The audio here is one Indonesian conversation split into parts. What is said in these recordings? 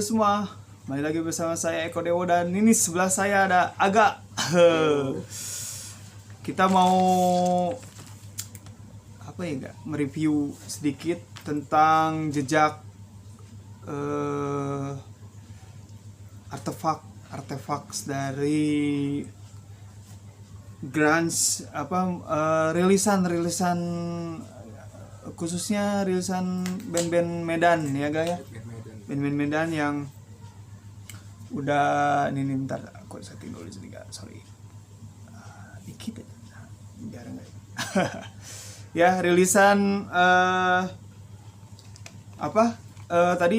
semua, kembali lagi bersama saya Eko Dewo dan ini sebelah saya ada Aga. Kita mau apa ya enggak? Mereview sedikit tentang jejak artefak dari grunge rilisan khususnya rilisan band-band Medan ya guys ya. Band-band Medan yang udah ini bentar aku setting dulu sini enggak, sorry. Dikit aja. Biar enggak. Ya, rilisan tadi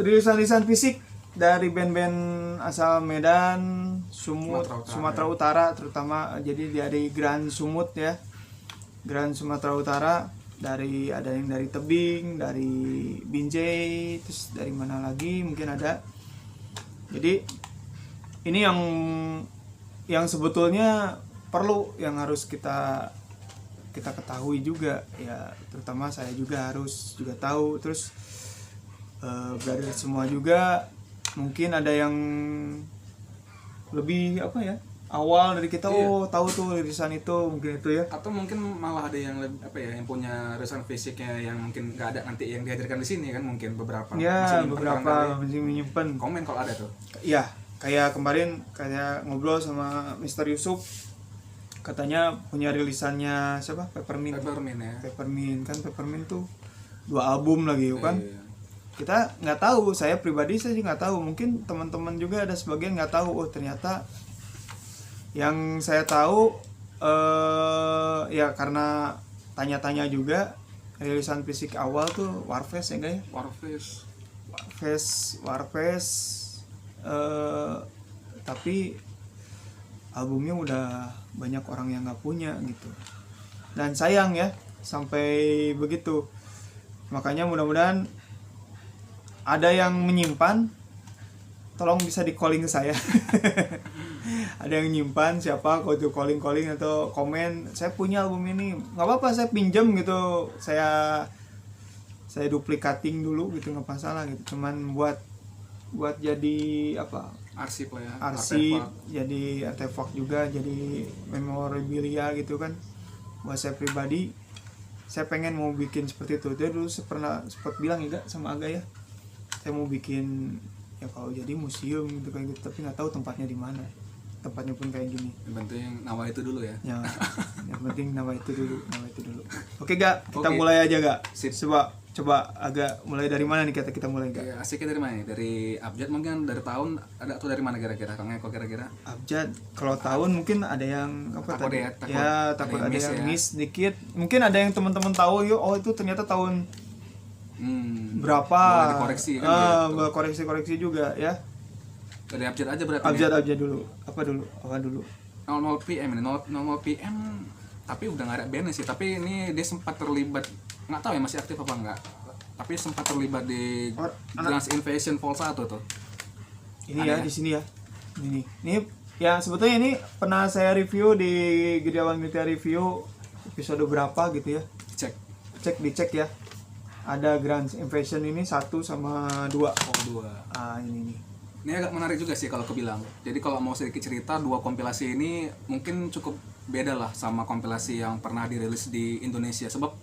rilisan fisik dari band-band asal Medan, Sumatera Utara terutama, jadi dari Grand Sumut ya. Grand Sumatera Utara, ada yang dari Tebing, dari Binjai, terus dari mana lagi mungkin ada. Jadi ini yang sebetulnya perlu, yang harus kita ketahui juga ya, terutama saya juga harus tahu. Terus brother semua juga mungkin ada yang lebih awal dari kita, tahu tuh rilisan itu, mungkin itu ya, atau mungkin malah ada yang yang punya rilisan fisiknya yang mungkin nggak ada nanti yang dihadirkan di sini kan, mungkin beberapa ya, masih menyimpan komen kalau ada tuh ya. Kayak kemarin ngobrol sama Mr. Yusuf, katanya punya rilisannya siapa, Peppermint ya. Peppermint tuh 2 album lagi kan. Kita nggak tahu, saya pribadi sih nggak tahu, mungkin teman-teman juga ada sebagian nggak tahu. Oh ternyata yang saya tahu ya karena tanya-tanya juga, rilisan fisik awal tuh Warface ya guys. Warface tapi albumnya udah banyak orang yang nggak punya gitu, dan sayang ya sampai begitu. Makanya mudah-mudahan ada yang menyimpan, tolong bisa di calling ke saya. Ada yang nyimpan, siapa, kalau itu calling atau komen, saya punya album ini, nggak apa-apa saya pinjam gitu, saya duplicating dulu gitu, nggak masalah gitu, cuman buat jadi arsip lah ya, artefak. Jadi artefak juga, jadi memorabilia gitu kan. Buat saya pribadi, saya pengen mau bikin seperti itu. Dia dulu sempat bilang ya sama Aga ya, saya mau bikin ya kalau jadi museum gitu kan gitu, tapi nggak tahu tempatnya di mana. Tempatnya pun kayak gini. Yang penting nawa itu dulu ya. Yang penting nawa itu dulu. Oke Gak, kita mulai aja Gak. Coba agak mulai dari mana nih, kita mulai Gak? Ya, asiknya dari mana? Dari abjad mungkin, dari tahun ada, atau dari mana kira-kira? Kok kira-kira? Abjad, kalau tahun mungkin ada yang takut ada yang miss dikit. Mungkin ada yang teman-teman tahu, oh itu ternyata tahun berapa? Koreksi kan gitu. Koreksi juga ya. Dari abjad aja berarti. Abjad dulu. Apa dulu? 00 PM ini, 00 PM, tapi udah nggak ada bandnya sih. Tapi ini dia sempat terlibat, nggak tahu ya masih aktif apa enggak. Tapi sempat terlibat di Grunge Invasion Vol 1 tuh. Ini ada ya, di sini ya. Ini ya, sebetulnya ini pernah saya review di Gedeawan Media Review episode berapa gitu ya. Dicek ya. Ada Grunge Invasion ini 1 sama 2. Oh, 2. Ini agak menarik juga sih kalau kebilang. Jadi kalau mau sedikit cerita, 2 kompilasi ini mungkin cukup beda lah sama kompilasi yang pernah dirilis di Indonesia. Sebab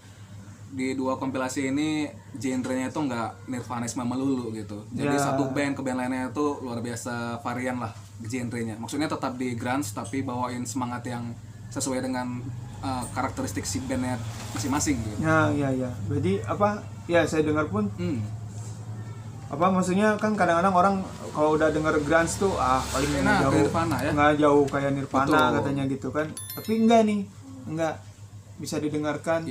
di 2 kompilasi ini genrenya itu nggak nirvanisme melulu gitu. Jadi satu band ke band lainnya itu luar biasa varian lah genrenya. Maksudnya tetap di grunge tapi bawain semangat yang sesuai dengan karakteristik si bandnya masing-masing gitu. Ya. Jadi ya saya dengar pun maksudnya kan kadang-kadang orang kalau udah denger grunge tuh paling jauh Nirvana ya, nggak jauh kayak Nirvana. Betul. Katanya gitu kan, tapi enggak bisa didengarkan.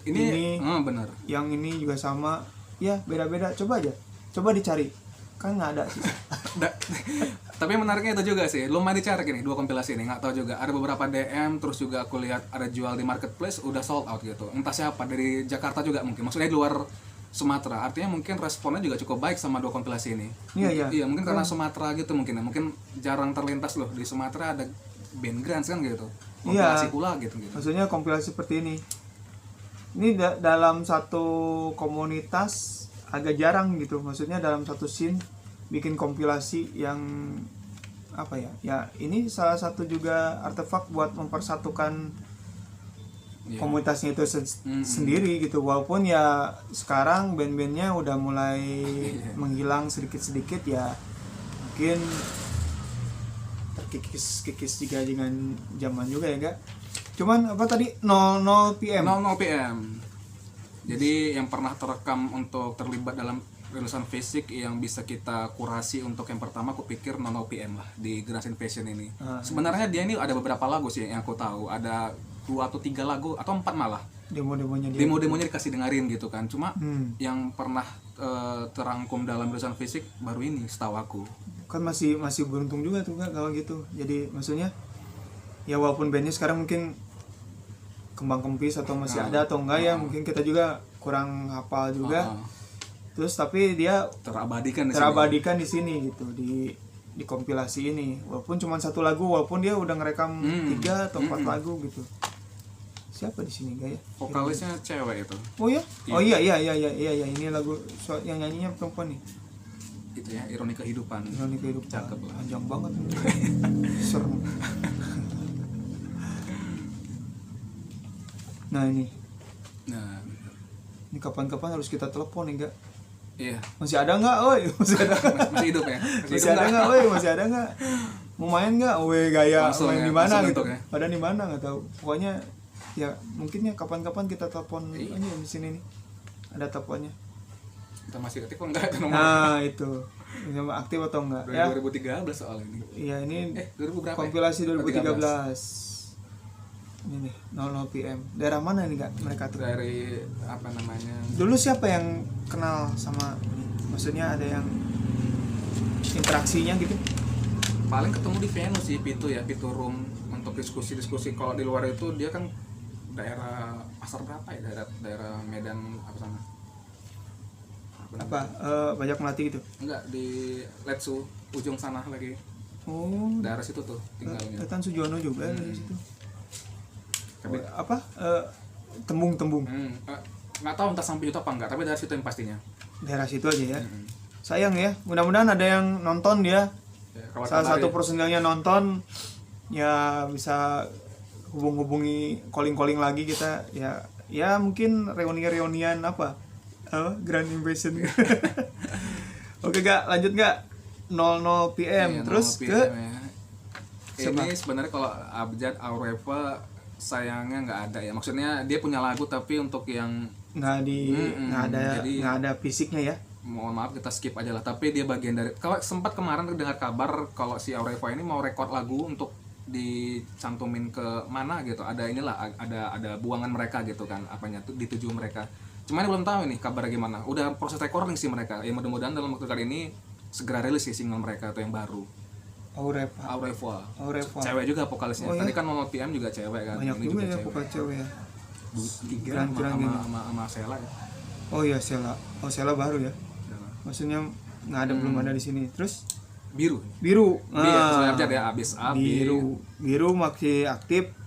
Ini benar, yang ini juga sama ya, beda-beda. Coba dicari, kan nggak ada sih. Tapi menariknya itu juga sih, lumayan dicari gini 2 kompilasi ini, nggak tahu juga, ada beberapa DM, terus juga aku lihat ada jual di marketplace udah sold out gitu, entah siapa, dari Jakarta juga mungkin, maksudnya di luar Sumatera. Artinya mungkin responnya juga cukup baik sama 2 kompilasi ini. Iya, mungkin karena Sumatera gitu mungkin ya. Mungkin jarang terlintas loh di Sumatera ada band grunge kan gitu. Kompilasi pula gitu. Maksudnya kompilasi seperti ini. Ini dalam satu komunitas agak jarang gitu. Maksudnya dalam satu scene bikin kompilasi yang apa ya? Ya ini salah satu juga artefak buat mempersatukan komunitasnya itu sendiri gitu. Walaupun ya sekarang band-bandnya udah mulai menghilang sedikit-sedikit ya, mungkin terkikis juga dengan zaman juga ya enggak. Cuman apa tadi 00 PM. 00 PM. Jadi yang pernah terekam untuk terlibat dalam rilisan fisik yang bisa kita kurasi untuk yang pertama aku pikir 00 PM lah di Grants Invasion ini. Sebenarnya dia ini ada beberapa lagu sih yang aku tahu, ada 2 atau 3 lagu atau 4 malah. Demo-demonya dikasih dengerin gitu kan. Cuma yang pernah terangkum dalam rilisan fisik baru ini setahu aku. Kan masih beruntung juga tuh Kak kalau gitu. Jadi maksudnya ya walaupun bandnya sekarang mungkin kembang kempis atau masih ada atau enggak ya, mungkin kita juga kurang hafal juga. Terus tapi dia terabadikan di sini gitu, di kompilasi ini. Walaupun cuma 1 lagu, walaupun dia udah ngerekam 3 atau 4 lagu gitu. Siapa di sini Gaya? Vokalisnya cewek itu. Oh ya? Oh iya ini lagu yang nyanyinya perempuan nih. Itu ya, Ironi Kehidupan. Cakep lah. Panjang banget. Serem. Nah ini kapan-kapan harus kita telepon nih enggak? Iya. Masih ada nggak? Oi, masih ada. Masih hidup ya? Masih ada nggak? Oi, masih ada nggak? Mau main nggak? Oi, Gaya langsung main ya, di mana gitu? ya? Pada di mana nggak tahu. Pokoknya ya mungkin ya kapan-kapan kita telepon aja di sini nih. Ada teleponnya. Kita masih aktif enggak itu nomor? Nah, itu. Ini aktif atau enggak? 2013 soal ini. Iya, ini 2000 berapa? Kompilasi 2013. Ini nih 00 PM. Daerah mana nih Kak mereka tuh? Dari apa namanya? Dulu siapa yang kenal sama ini? Maksudnya ada yang interaksinya gitu? Paling ketemu di Venus sih, Pitu Room untuk diskusi-diskusi. Kalau di luar itu dia kan daerah pasar berapa ya? Daerah Medan apa sana? Banyak Melati gitu? Enggak, di Letsu ujung sana lagi. Oh, daerah situ tuh tinggalnya. Tan Sujono juga dari situ. Tembung. Nggak tahu entah sampai itu apa enggak, tapi dari situ yang pastinya. Daerah situ aja ya. Sayang ya, mudah-mudahan ada yang nonton dia. Ya, salah satu personilnya nonton, ya bisa hubungi calling lagi kita ya mungkin reunian apa Grand Invasion. Oke Kak, lanjut Kak. 00 PM ya, terus 00 PM, ke ya. Ini sebenarnya kalau Abjad Aureva sayangnya nggak ada ya, maksudnya dia punya lagu tapi untuk yang nggak ada fisiknya ya. Mohon maaf kita skip aja lah, tapi dia bagian dari, kalau sempat kemarin dengar kabar kalau si Aureva ini mau rekod lagu untuk dicantumin ke mana gitu, ada inilah ada buangan mereka gitu kan, apanya tuh dituju mereka. Cuman belum tahu nih kabarnya gimana. Udah proses recording sih mereka. Ya mudah-mudahan dalam waktu kali ini segera rilis sih single mereka atau yang baru. Aureva. Cewek juga vokalisnya. Tadi kan 00 PM juga cewek kan. Banyak ini juga ya vokal cewek ya. 3 sama Sela ya. Oh iya Sela. Oh Sela baru ya. Maksudnya nggak ada, belum ada di sini. Terus Biru. Biru masih aktif.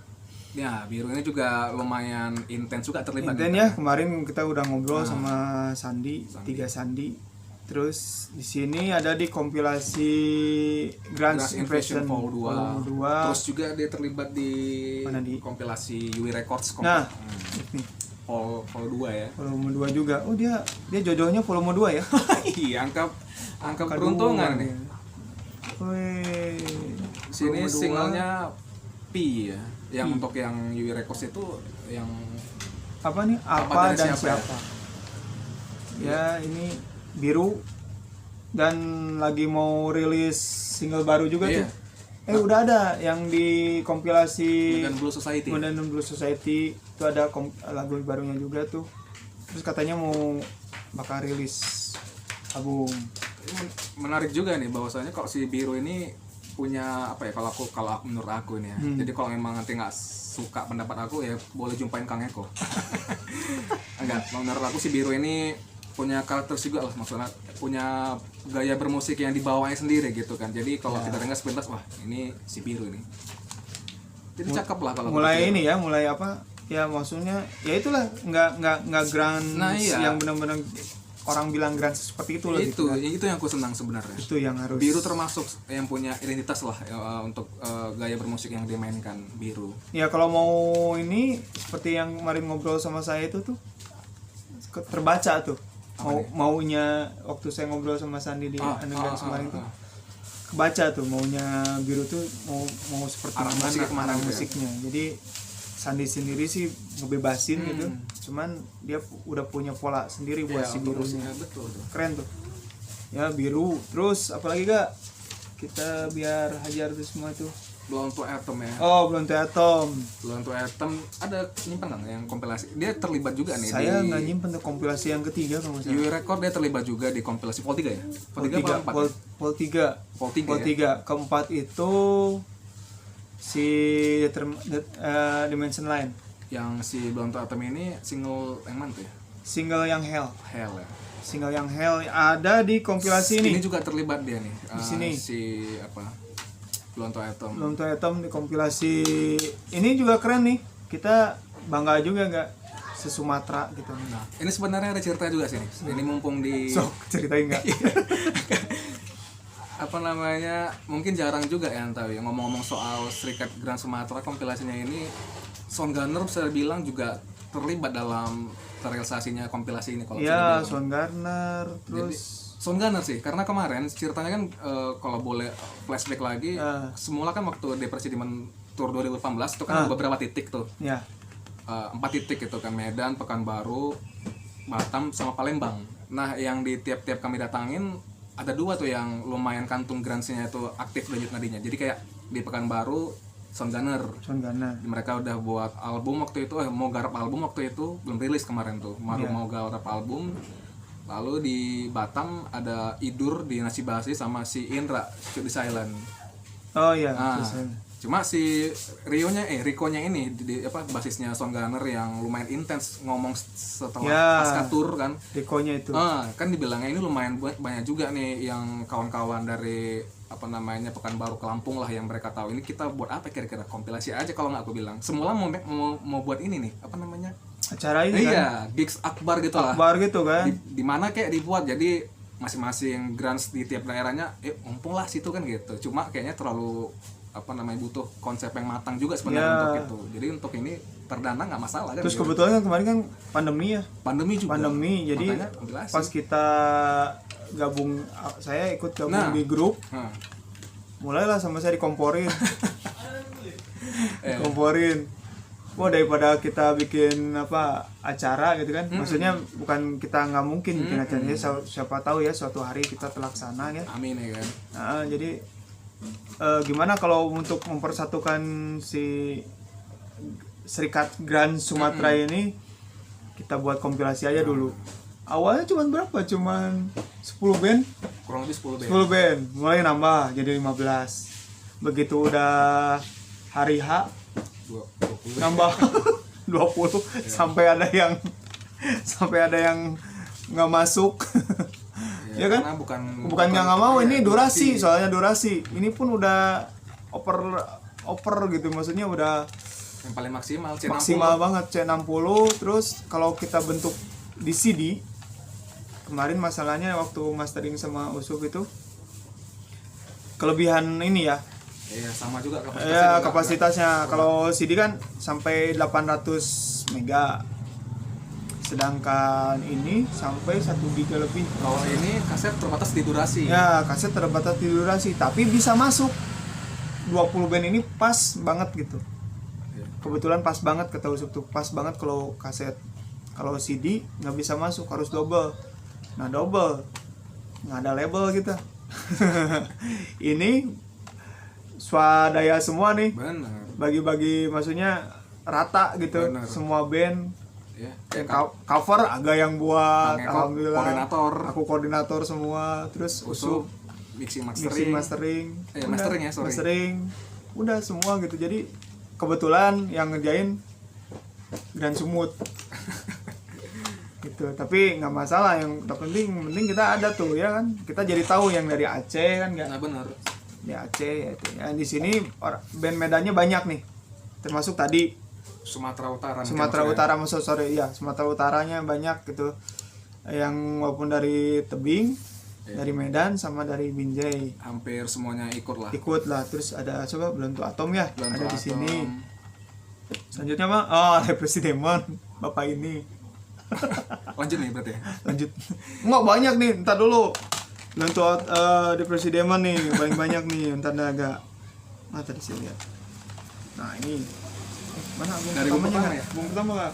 Ya, Biru ini juga lumayan intens juga terlibat. Intens ya, kemarin kita udah ngobrol sama Sandi. 3 Sandi. Terus di sini ada di kompilasi Grants Invasion Volume 2. Terus juga dia terlibat di kompilasi Yui Records. Nah, ini Volume 2 ya. Volume 2 juga. Oh dia jodohnya Volume 2 ya. Iya, angka peruntungan nih. Wih. Sini singlenya Pi ya. Yang untuk yang Yui Records itu yang apa nih? Apa dan siapa? Ya, ini Biru dan lagi mau rilis single baru juga tuh. Udah ada yang di kompilasi Modern Blues Society itu ada lagu barunya juga tuh. Terus katanya mau bakal rilis album. Menarik juga nih bahwasanya kalau si Biru ini punya apa ya, kalau aku menurut aku ini ya. Jadi kalau memang nanti nggak suka pendapat aku ya boleh jumpain Kang Eko. Enggak, menurut aku si Biru ini punya karakter juga lah, maksudnya punya gaya bermusik yang dibawanya sendiri gitu kan. Jadi kalau kita dengar sepintas, wah ini si Biru ini. Jadi cakep lah kalau mulai ini ya, mulai apa? Ya maksudnya ya itulah nggak grand yang benar-benar orang bilang Grunge seperti itu loh itu gitu kan. itu yang aku senang sebenarnya. Itu yang harus Biru termasuk yang punya identitas lah untuk gaya bermusik yang dimainkan Biru. ya. Kalau mau ini seperti yang kemarin ngobrol sama saya itu tuh terbaca tuh maunya waktu saya ngobrol sama Sandi di Underground kemarin tuh kebaca tuh maunya Biru tuh mau seperti mana musiknya. Jadi Sandi sendiri sih ngebebasin gitu, cuman dia udah punya pola sendiri buat si Birunya. Betul. Keren tuh ya Biru. Terus apalagi gak kita biar hajar tuh semua tuh. Blown to Atom ya. Oh, Blown to Atom. Blown to Atom ada nyimpen kan yang kompilasi. Dia terlibat juga nih. Saya nggak nyimpen tuh kompilasi yang ketiga kalau nggak salah. UI Record dia terlibat juga di kompilasi Vol 3 ya. Vol 3 Vol 3. Keempat itu si Dimension Line. Yang si Blown to Atom ini single yang mana tuh ya? Single yang Hell. Hell ya. Single yang Hell ada di kompilasi ini. Ini juga terlibat dia nih. Di sini. Si apa? Blown to Atom. Blown to Atom di kompilasi ini juga keren nih. Kita bangga juga nggak se-Sumatera gitu. Nah, ini sebenarnya ada cerita juga sih nih. Ini mumpung di Sok ceritain nggak? apa namanya, mungkin jarang juga ya tahu ya ngomong-ngomong soal Serikat Grunge Sumatera. Kompilasinya ini Soundgarner bisa bilang juga terlibat dalam terrealisasinya kompilasi ini kalau ya Soundgarner terus Soundgarner sih, karena kemarin ceritanya kan kalau boleh flashback lagi, semula kan waktu Depresi Demon Tour 2018 itu kan ada beberapa titik tuh, ya 4 titik itu kan, Medan, Pekanbaru, Batam sama Palembang. Nah yang di tiap-tiap kami datangin ada 2 tuh yang lumayan kantung grunge-nya itu aktif denyut nadinya. Jadi kayak di Pekanbaru Soundgarner. Mereka udah buat album waktu itu, mau garap album waktu itu, belum rilis kemarin tuh, mau garap album. Lalu di Batam ada Idur di Nasi Basi sama si Indra Shoot the Silent. Oh iya. Cuma si Rikonya ini basisnya Soundgarner yang lumayan intens ngomong setelah pasca tour kan. Rikonya itu. Kan dibilangnya ini lumayan banyak juga nih yang kawan-kawan dari Pekanbaru ke Lampung lah yang mereka tahu. Ini kita buat apa kira-kira? Kompilasi aja kalau nggak aku bilang. Semula mau buat ini nih, acara ini kan? Gigs akbar gitu lah. Akbar gitu kan. Di mana kayak dibuat, jadi masing-masing grunge di tiap daerahnya mumpung lah situ kan gitu. Cuma kayaknya terlalu butuh konsep yang matang juga sebenarnya untuk itu. Jadi untuk ini perdana nggak masalah kan. Terus kebetulan kan kemarin kan pandemi ya. Pandemi jadi pas kita gabung, saya ikut gabung di grup. Mulailah sama saya dikomporin. Komporin. Wah, daripada kita bikin acara gitu kan. Maksudnya bukan kita nggak mungkin bikin acaranya, siapa tahu ya suatu hari kita terlaksana ya. Amin ya kan. Jadi gimana kalau untuk mempersatukan si Serikat Grunge Sumatera ini, kita buat kompilasi aja dulu. Awalnya berapa? Cuman 10 band? Kurang lebih 10 band. Mulai nambah jadi 15. Begitu udah hari H 20. Nambah 20 sampai ada yang nggak masuk. Ya kan? Bukan nggak mau, ini durasi, soalnya durasi. Ini pun udah oper gitu, maksudnya udah yang paling maksimal banget C60. Terus kalau kita bentuk di CD, kemarin masalahnya waktu mastering sama Usuf itu kelebihan ini ya. Iya, sama juga kapasitasnya. Kalau CD kan sampai 800 mega. Sedangkan ini sampai 1 giga lebih. Kalau ini kaset terbatas di durasi. Ya, kaset terbatas di durasi, tapi bisa masuk 20 band ini pas banget gitu. Kebetulan pas banget kata Usuf tuh, pas banget kalau kaset. Kalau CD nggak bisa masuk, harus double. Nah, double nggak ada label kita. Ini swadaya semua nih. Benar. Bagi-bagi, maksudnya rata gitu. Bener. Semua band. Ya, cover agak yang buat, alhamdulillah. Aku koordinator semua. Terus Usuf mixing mastering. Mastering. Udah semua gitu. Jadi kebetulan yang ngerjain Grunge Sumut. Gitu. Tapi nggak masalah, yang penting kita ada tuh ya kan. Kita jadi tahu yang dari Aceh kan nggak. Nah, benar. Di Aceh ya itu. Ya, di sini band Medannya banyak nih. Termasuk tadi Sumatera Utara, Sumatera Utaranya banyak gitu. yang walaupun dari tebing, dari Medan sama dari Binjai. Hampir semuanya ikut lah. Ikut lah. Terus ada coba Belantu Atom ya, Belantu ada di Atom. sini. Selanjutnya mah oh Depresi Demon, bapak ini. Lanjut nih berarti. Lanjut. Enggak banyak nih, ntar dulu. Belantu Depresi Demon nih, paling banyak nih, ntar agak. Nah, tadi saya lihat. Nah, ini. Mana album Dari album pertamanya? pertama ya? Album pertama enggak?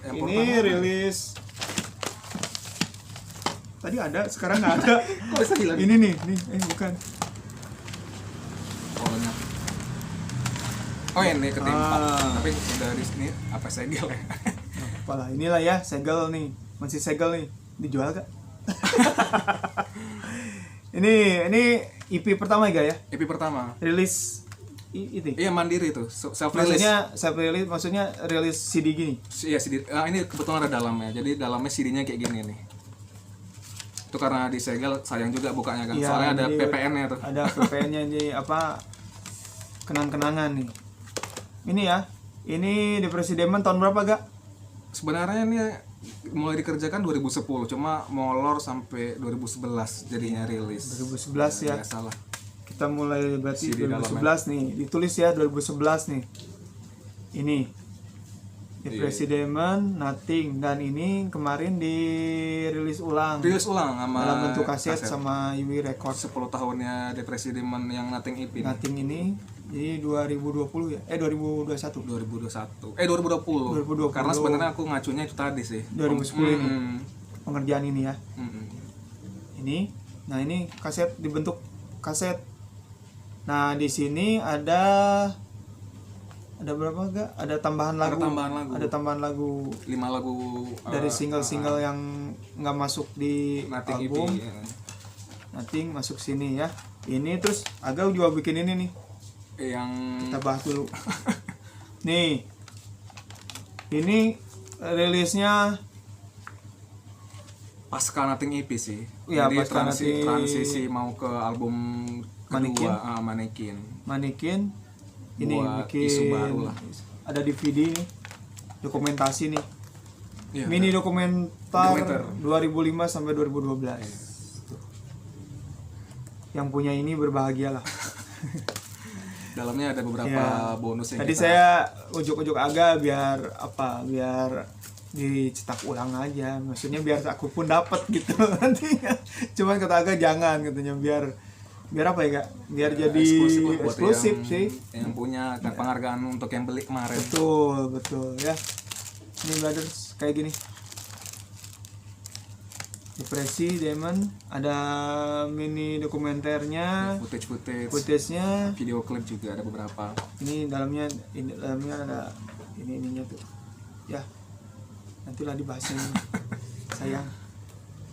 Yang Ini pertama rilis. Tadi ada, sekarang nggak ada. Kok bisa hilang? Ini nih, bukan. Polanya. Oh ini ketimpa. Ah. Tapi dari sini apa segel ya? Apalah, inilah ya, segel nih. Masih segel nih. Dijual gak? ini EP pertama ya? EP pertama. Rilis itu. Iya mandiri tuh, self release. Maksudnya self release, maksudnya rilis CD gini. Iya CD. Ini kebetulan ada dalamnya. Jadi dalamnya CD-nya kayak gini nih. Itu karena disegel sayang juga bukanya kan. Iya, Soalnya ada jadi PPN-nya tuh. Ada PPN-nya jadi apa? Kenang-kenangan nih. Ini ya. Ini Depresi Demon tahun berapa gak? Sebenarnya ini mulai dikerjakan 2010, cuma molor sampai 2011 jadinya rilis. 2011 ya. Nggak salah. Kita mulai berarti CD 2011 nih. Ditulis ya 2011 nih. Ini Depresi Demon, Nothing, dan ini kemarin dirilis ulang. Rilis ulang sama Dalam bentuk kaset sama Yui Records. 10 tahunnya Depresi Demon yang Nothing EP nih. Nothing ini jadi 2020 ya? 2021. 2021. 2020. 2020. Karena sebenarnya aku ngacunya itu tadi sih. 2010 ini. Pengerjaan ini ya. Mm-mm. Ini. Nah, ini kaset dibentuk kaset. Nah, di sini ada berapa enggak? Ada tambahan lagu. Ada tambahan lagu. 5 lagu Dari single-single yang nggak masuk di Nothing album. EP. Ya. Nothing masuk sini ya. Ini terus Aga juga bikin ini nih. Yang Kita bahas dulu. Nih. Ini rilisnya pasca Nothing EP sih. Iya, Jadi pasca Nothing. transisi mau ke album Mannequin. kedua, Mannequin. Mannequin. Ini Buat bikin isu baru lah. ada DVD nih. Dokumentasi nih. Iya, Mini dokumenter Dokumenter. 2005 sampai 2012. Tuh. Yang punya ini berbahagialah. dalamnya ada beberapa Ya. bonus yang Tadi kita- saya ujuk-ujuk Aga biar apa? Biar dicetak ulang aja. Maksudnya biar aku pun dapat gitu nantinya. Cuman kata Aga jangan katanya biar apa ya Kak? Biar jadi eksklusif lah buat eksklusif yang, sih. yang punya dan penghargaan untuk yang beli kemarin. Betul ya. Ini brothers kayak gini. Depresi Demon, ada mini dokumenternya, footage-nya. Video klip juga ada beberapa. Ini dalamnya ada ininya tuh. Ya. Nantilah dibahasnya ini. Sayang.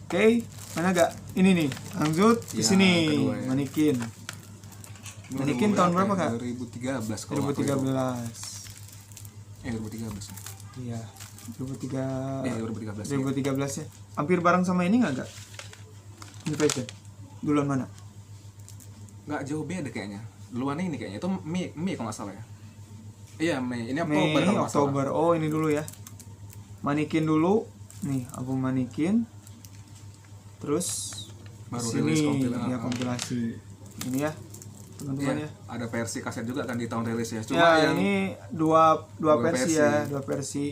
Oke, mana gak? Ini nih, lanjut di Ya, sini. kedua ya. Mannequin. Mannequin tahun berapa Kak? 2013 kalau nggak 2013. keliru. 2013. Iya, 2013. 2013. 2013 ya. Hampir bareng sama ini nggak New Fashion? Duluan mana? Nggak jauh beda kayaknya. Duluan ini kayaknya itu Mei kalau nggak salah ya. Iya Mei. Ini Mei, Oktober kalau nggak salah. Oktober. Oh, ini dulu ya. Mannequin dulu. Nih, album Mannequin. Terus Baru sini rilis kompilasi. ya kompilasi. Ini ya. Teman-teman Iya, ya. ada versi kaset juga kan di tahun rilis ya. Ya, Cuma yang ini dua versi versi. ya, dua versi.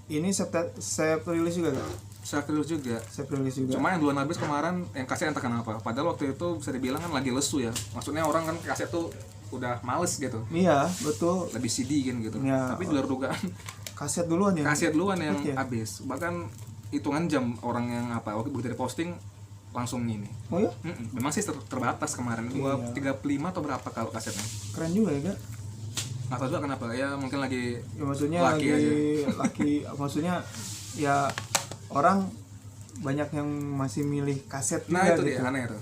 Ini saya rilis juga kan? saya rilis juga. Saya rilis juga. Cuma yang duluan habis kemarin yang kaset entah kenapa. Padahal waktu itu bisa dibilang kan lagi lesu ya. Maksudnya orang kan kaset tuh udah males gitu. Iya, betul. Lebih CD kan gitu. Iya. Tapi di luar dugaan Kaset duluan ya. kaset duluan yang Oke. habis. Bahkan hitungan jam orang yang waktu begitu posting langsung ini. Oh ya, Memang sih terbatas kemarin. Iya. 35 atau berapa kalau kasetnya. keren juga ya, Kak. Nggak tahu juga kenapa. Ya mungkin lagi Ya maksudnya Laki lagi maksudnya ya orang banyak yang masih milih kaset nah juga itu gitu. dia aneh tuh.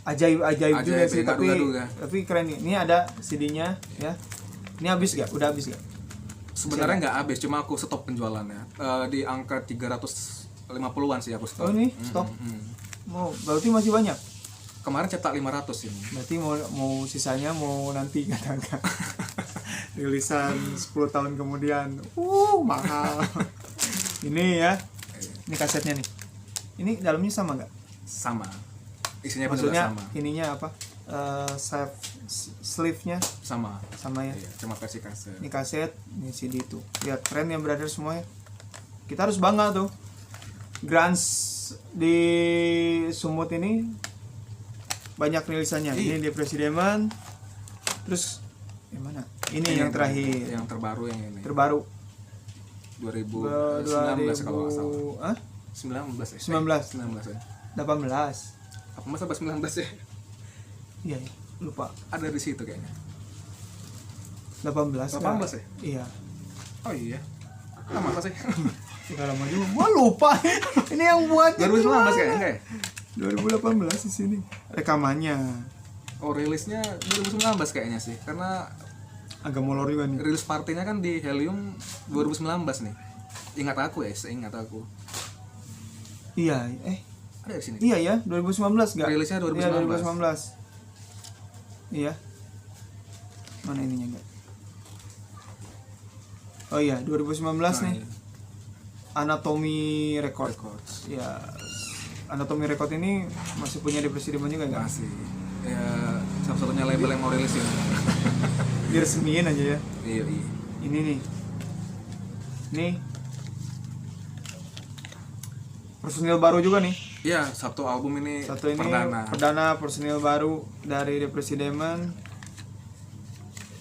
Ajaib juga Ajaib, sih, ya, gaduh-gaduh ya. tapi keren nih. Ini ada CD-nya ya. Ini habis gak? Udah habis gak? Sebenarnya nggak habis, cuma aku stop penjualannya. Di angka 350-an sih aku stop. Oh ini stop. Mau berarti masih banyak. Kemarin cetak 500 ini. Berarti mau sisanya mau nanti katakan rilisan 10 tahun kemudian. Mahal. Ini ya. Ini kasetnya nih. Ini dalamnya sama nggak? Sama. Isinya pun juga Maksudnya sama. ininya apa? Sleeve-nya Sama. sama ya. Iya, cuma versi kaset. Ini kaset, ini CD itu. Lihat keren ya brother semuanya. Kita harus bangga tuh. Grunge di Sumut ini banyak rilisannya. Ini Depresi Demon. Terus yang mana? Ini yang terakhir. Yang terbaru yang ini. Terbaru 2019 kalau nggak salah. Hah? 19 ya? 19 ya. 18. Apa masa 19 ya? Iya, lupa. Ada di situ kayaknya. 18 18 ya? Iya. Oh iya. Ah, masa sih? Udah lama juga. Gua lupa. Ini yang buat 2019 kayaknya enggak ya? 2018 di sini. Rekamannya Oh, rilisnya 2019 kayaknya sih. Karena agak molor juga nih. rilis partinya kan di Helium 2019 nih. Ingat aku ya, seingat aku. Iya, Ada di sini. iya ya, 2019 enggak? Rilisnya 2019. Iya, 2019. Iya. Mana ininya enggak? Oh iya, 2019 nih. Iya. Anatomy Record. Records. Ya, Anatomy Record ini masih punya Depresi Demon juga enggak? Masih. Ya, satu-satunya label yang mau rilis ini. Diresmiin aja ya. Iya, iya. Ini nih. Nih. Personil baru juga nih. Iya, satu album ini Satu ini perdana. perdana personil baru dari Depresi Demon.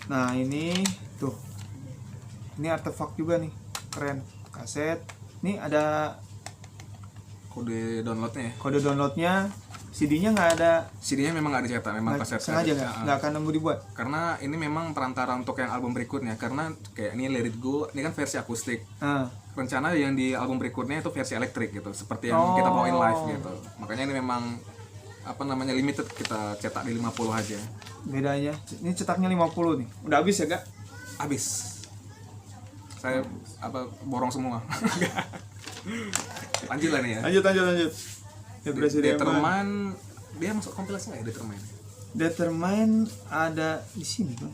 Nah, ini tuh. Ini artefak juga nih. Keren. Kaset. Nih ada Kode downloadnya ya. kode downloadnya. CD-nya nggak ada. CD-nya memang nggak dicetak, memang kaset Sengaja saja. nggak akan nemu dibuat. Karena ini memang perantara untuk yang album berikutnya. Karena kayak ini Let It Go, ini kan versi akustik. Nah, Rencana yang di album berikutnya itu versi elektrik gitu, seperti yang kita bawain live gitu. Makanya ini memang apa namanya limited, kita cetak di 50 aja. bedanya. Ini cetaknya 50 nih. Udah habis ya, Kak? Habis. Saya borong semua. Lanjut lah nih ya. Lanjut. Depresi Demon. Determine dia masuk kompilasi nggak ya Determine? Determine ada di sini kan?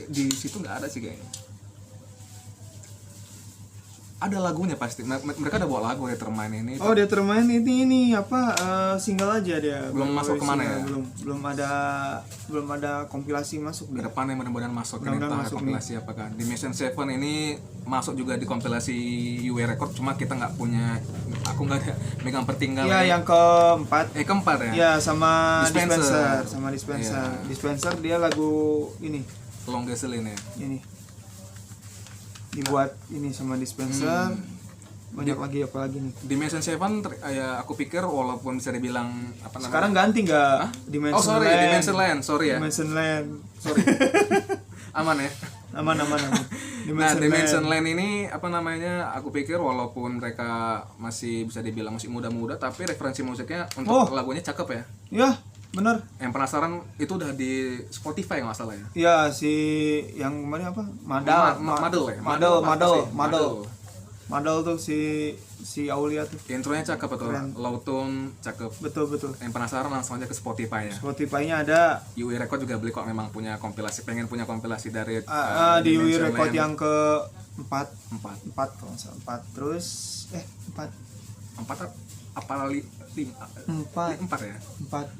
Di situ nggak ada sih kayaknya. Ada lagunya pasti. Mereka ada bawa lagu Determine ini. Oh, Determine ini apa single aja dia. Belum masuk kemana ya? Belum ada kompilasi masuk Ke dia. depannya mudah-mudahan masuk. Ini Mudah-mudahan entah masuk kompilasi apa kan. Dimension 7 ini masuk juga di kompilasi UW Record, cuma kita nggak punya, aku nggak ada megang pertinggal. Iya, yang keempat. Keempat ya. Iya, sama Dispenser. Dispenser. Iya. Dispenser dia lagu ini. Long Gasoline ya. Ini. Dibuat ini sama Dispenser. Banyak lagi apa lagi nih? Dimension 7 ya aku pikir walaupun bisa dibilang apa namanya. Sekarang ganti nggak? Oh sorry, Dimension Land, sorry ya. Dimension Land. Sorry. Aman ya. aman. Nah, Dimension Land ini apa namanya? Aku pikir walaupun mereka masih bisa dibilang masih muda-muda, tapi referensi musiknya untuk lagunya cakep ya. Ya, bener. Yang penasaran itu udah di Spotify nggak salah ya. Ya, si yang kemarin apa? Madal ya. Madal tuh si Aulia tuh. Intronya cakep betul. Low tone cakep. Betul. Yang penasaran langsung aja ke Spotify ya. Spotify-nya ada UI Record juga beli kok, memang punya kompilasi, pengen punya kompilasi dari di UI Dimension Record Land. yang ke 4 4 kalau nggak salah. 4 terus 4 apa lali 4 4 ya.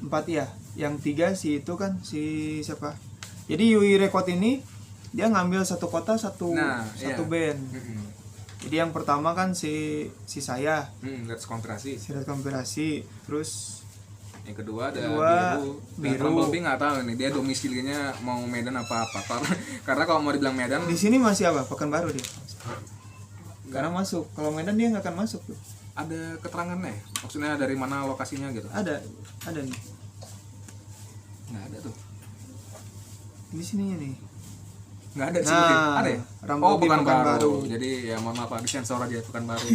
4 ya. Yang 3 si itu kan si siapa? Jadi UI Record ini dia ngambil satu kota satu band. Jadi yang pertama kan si saya. That's konspirasi. Si Red Konspirasi. Terus Yang kedua ada Biru. Bumblebee nggak tahu nih dia domisilinya mau Medan apa. Karena kalau mau dibilang Medan di sini masih apa? Pekanbaru dia. Karena masuk. Kalau Medan dia nggak akan masuk tuh. ada keterangannya, maksudnya dari mana lokasinya gitu. Ada nih. Nggak ada tuh. Di sininya nih. Nggak ada di sini. Ada ya? Rambubi Pekanbaru. Jadi ya mohon maaf Pak, disensor aja Pekanbaru.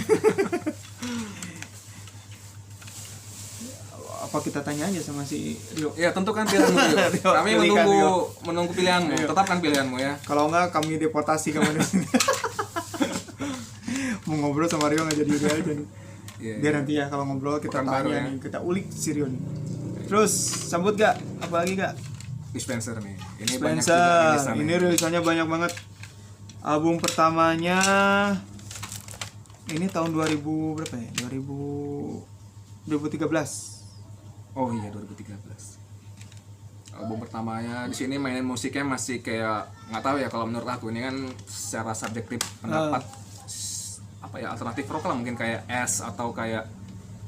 Apa kita tanya aja sama si Rio? Ya tentu kan pilihanmu. Rio. Kami menunggu pilihanmu. Tetapkan pilihanmu ya. Kalau nggak kami deportasi kamu di sini. Mau ngobrol sama Rio nggak jadi aja nih. Biar nanti ya kalau ngobrol kita Pekanbaru tanya ya. nih, kita ulik si Rio nih. Terus sambut gak? Apa lagi gak? Dispenser nih. Ini Dispenser. banyak Ini rilisannya banyak banget. Album pertamanya Ini tahun 2000 berapa ya? 2013. Oh iya 2013. Album pertamanya di sini mainin musiknya masih kayak nggak tahu ya, kalau menurut aku ini kan secara subjektif pendapat apa ya, alternatif rock lah mungkin, kayak S atau kayak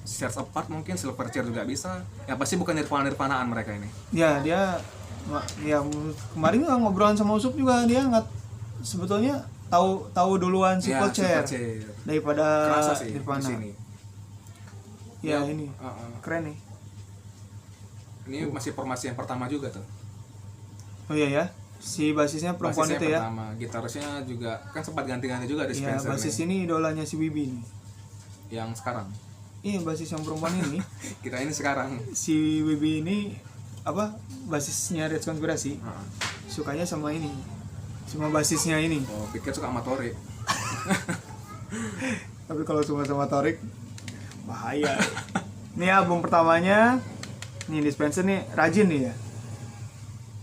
Search Apart, mungkin Silverchair juga bisa. Ya pasti bukan Nirvanaan mereka ini. Ya dia ya kemarin juga ngobrolan sama Usup juga, dia nggak sebetulnya tahu duluan Silverchair daripada kerasa sih Nirvana. di sini. Ya ini keren nih. Ini masih formasi yang pertama juga tuh. Oh iya ya, si basisnya perempuan Basisnya itu ya. pertama, gitarisnya juga kan sempat ganti-ganti juga di Iya, Spencer basis nih. ini idolanya si Wibi nih. Yang sekarang. Iya, basis yang perempuan ini. Kita ini sekarang. Si Wibi ini apa? Basisnya Red Konspirasi. Sukanya sama ini. Cuma basisnya ini. Oh, pikir suka sama Torik. Tapi kalau cuma sama Torik bahaya. Ini album pertamanya. Nih Dispenser nih rajin nih ya.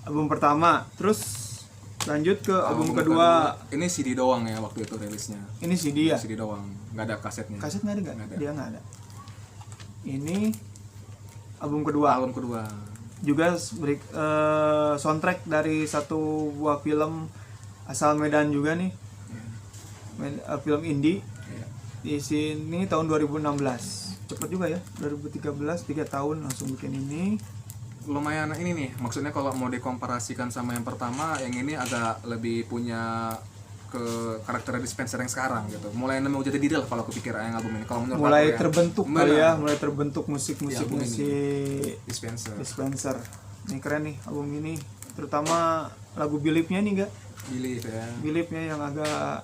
Album pertama, terus lanjut ke album kedua. Ini CD doang ya waktu itu rilisnya. Ini CD ya? CD doang, nggak ada kasetnya. Kaset nggak ada nggak? Nggak ada. Dia nggak ada. Ini album kedua. Album kedua. Juga soundtrack dari satu buah film asal Medan juga nih. Film indie. Iya. Di sini tahun 2016. Cepet juga ya, 2013, 3 tahun langsung bikin ini. Lumayan ini nih, maksudnya kalau mau dikomparasikan sama yang pertama, yang ini agak lebih punya ke karakter Dispenser yang sekarang gitu. Mulai nemu jati diri lah kalau aku pikir yang album ini. Kalau menurut Mulai aku ya, terbentuk kali ya, mulai terbentuk musik Di album musik Dispenser. Ini keren nih album ini, terutama lagu Believe-nya nih enggak? Believe ya. Believe-nya yang agak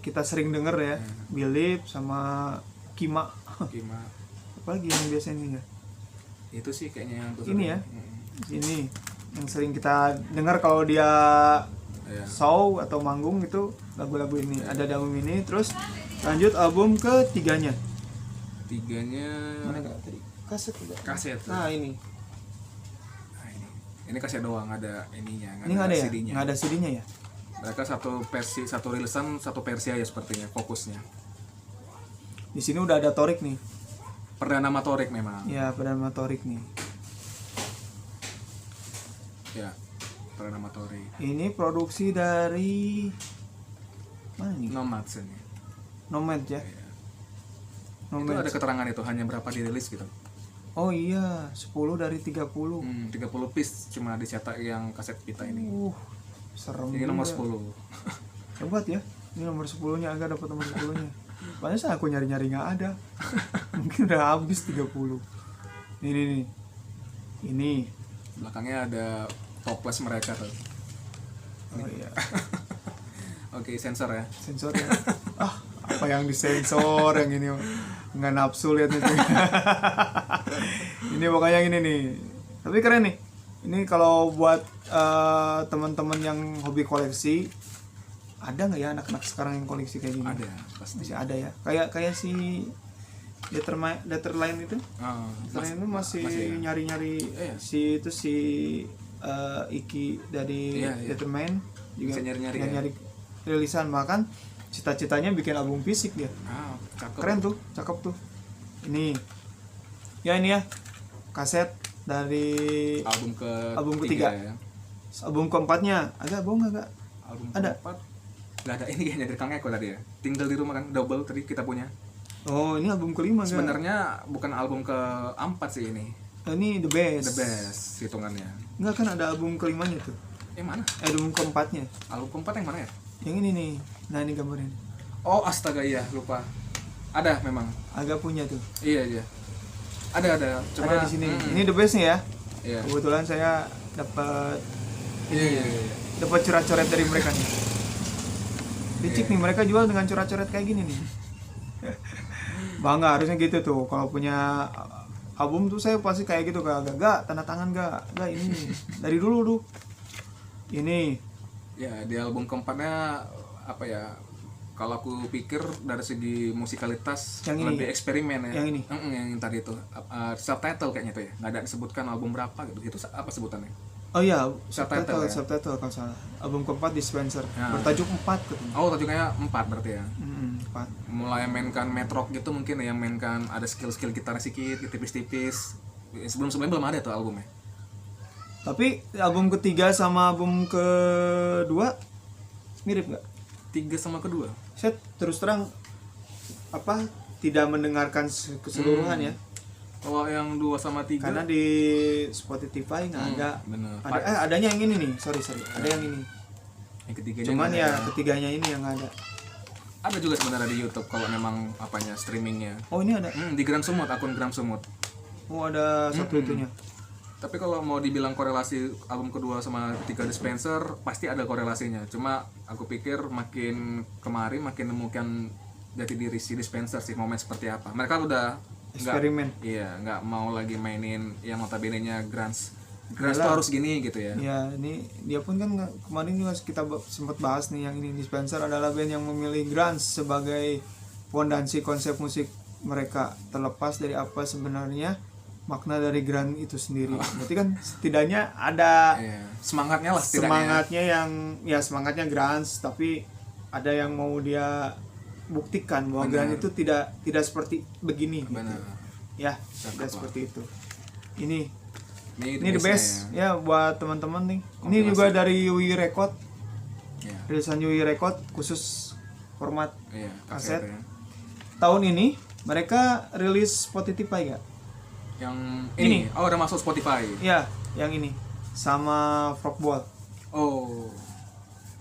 kita sering denger ya. Believe sama Kima. Gimana? Apalagi yang biasanya ini ya? Itu sih kayaknya yang Ini ya. Ini yang sering kita dengar kalau dia Iya. show atau manggung gitu, lagu-lagu ini ada di album ini. Terus lanjut album ketiganya. Tiganya Mana enggak tadi? Kaset juga. kaset. Nah, ini. Nah, ini kaset doang, ada ininya, Ini nggak ada ya? CD-nya. Nggak ada CD-nya ya? Mereka satu versi, satu rilisan, satu versi aja sepertinya fokusnya. Di sini udah ada Torik nih. Perdana Torik memang. Ya, perdana Torik nih. Ya, Perdana Torik. Ini produksi dari mana nih? Nomads ini. Nomad ya. Itu Nomad. ada keterangan itu hanya berapa dirilis gitu. Oh iya, 10 dari 30. 30 piece cuma dicetak yang kaset kita ini. Serem. Ini nomor juga. 10. Hebat ya. Ini nomor 10-nya, agak dapat nomor 10-nya. Pantes aku nyari-nyari nggak ada. Mungkin udah habis 30. Ini nih. Ini. Belakangnya ada toples mereka tuh. Oh iya. Oke, sensor ya. Sensornya. Apa yang disensor yang ini? Nggak nafsu lihat itu. Ini pokoknya yang ini nih. Tapi keren nih. Ini kalau buat teman-teman yang hobi koleksi, ada nggak ya anak-anak sekarang yang koleksi kayak gini? Ada pasti. Masih ada ya. Kayak si Letterline itu. Letterline itu masih ya? nyari-nyari Iya. si Iki dari Iya. Letterman juga Bisa nyari-nyari rilisan, bahkan cita-citanya bikin album fisik dia. Cakep. Keren tuh, cakep tuh. Ini ya kaset dari Album ketiga. ya. Album keempatnya agak bohong agak. Album Ada. keempat nggak ada, ini kayaknya dari Kang Eko tadi ya. Tinggal di rumah kan, double tadi kita punya. Oh, ini album kelima kan? Sebenarnya bukan album keempat sih ini. Ini the best. The best hitungannya. Enggak kan ada album kelimanya tuh. Yang mana? Album keempatnya. Album keempat yang mana ya? Yang ini nih. Nah, ini gambarnya. Oh astaga, iya lupa. Ada memang. Agak punya tuh. Iya. Ada. Cuma ada di sini. Ini the best nih ya. Iya. Kebetulan saya dapat Iya. dapat coret-coret dari mereka nih. Licik nih, mereka jual dengan coret-coret kayak gini nih. Bangga harusnya gitu tuh. Kalau punya album tuh saya pasti kayak gitu, gak tanda tangan gak ini dari dulu tuh. Ini Ya, di album keempatnya apa ya? Kalau aku pikir dari segi musikalitas Yang ini, lebih eksperimen ya. yang ini? Yang tadi itu subtitle kayaknya tuh ya. Nggak ada disebutkan album berapa gitu. Itu apa sebutannya? oh iya, Subtitle, ya? subtitle kalau salah. Album keempat Dispenser. Ya. Bertajuk 4 katanya. Oh, tajuknya 4 berarti ya. tepat. Mulai mainkan metrok gitu mungkin ya, yang mainkan ada skill-skill gitar sedikit, tipis-tipis. Sebelum-sebelumnya belum ada tuh albumnya. Tapi album ketiga sama album kedua mirip nggak? 3 sama kedua. Saya terus terang tidak mendengarkan keseluruhan ya. Kalau yang 2 sama 3 Karena di Spotify nggak ada. bener. Adanya yang ini nih. Sorry. Ada yang ini. Yang ketiganya Cuman nggak ya ada. ketiganya ini yang ada. Ada juga sebenarnya di YouTube kalau memang streamingnya. Oh ini ada. Di Grand Sumut, akun Grand Sumut. Oh ada satu itunya. Tapi kalau mau dibilang korelasi album kedua sama ketiga Dispenser, pasti ada korelasinya. Cuma aku pikir makin kemarin makin nemukan jati diri si Dispenser sih, momen seperti apa. Mereka udah Eksperimen. nggak mau lagi mainin yang notabene-nya grunge tuh harus gini gitu ya. Ya ini dia pun kan kemarin juga kita sempat bahas nih, yang ini Dispenser adalah band yang memilih grunge sebagai fondasi konsep musik mereka, terlepas dari apa sebenarnya makna dari grunge itu sendiri. Berarti kan setidaknya ada Semangatnya lah setidaknya. Semangatnya grunge, tapi ada yang mau dia buktikan bahwa grunge itu tidak seperti begini. Benar. Gitu. Ya, tidak seperti itu. Ini the best best ya buat teman-teman nih. Ini juga dari Yui Record. Ya. Rilisan Yui Record khusus format kaset. Ya. Tahun ini mereka rilis Spotify nggak? Yang ini. Oh, udah masuk Spotify. Ya, yang ini sama Frogbowl. Oh,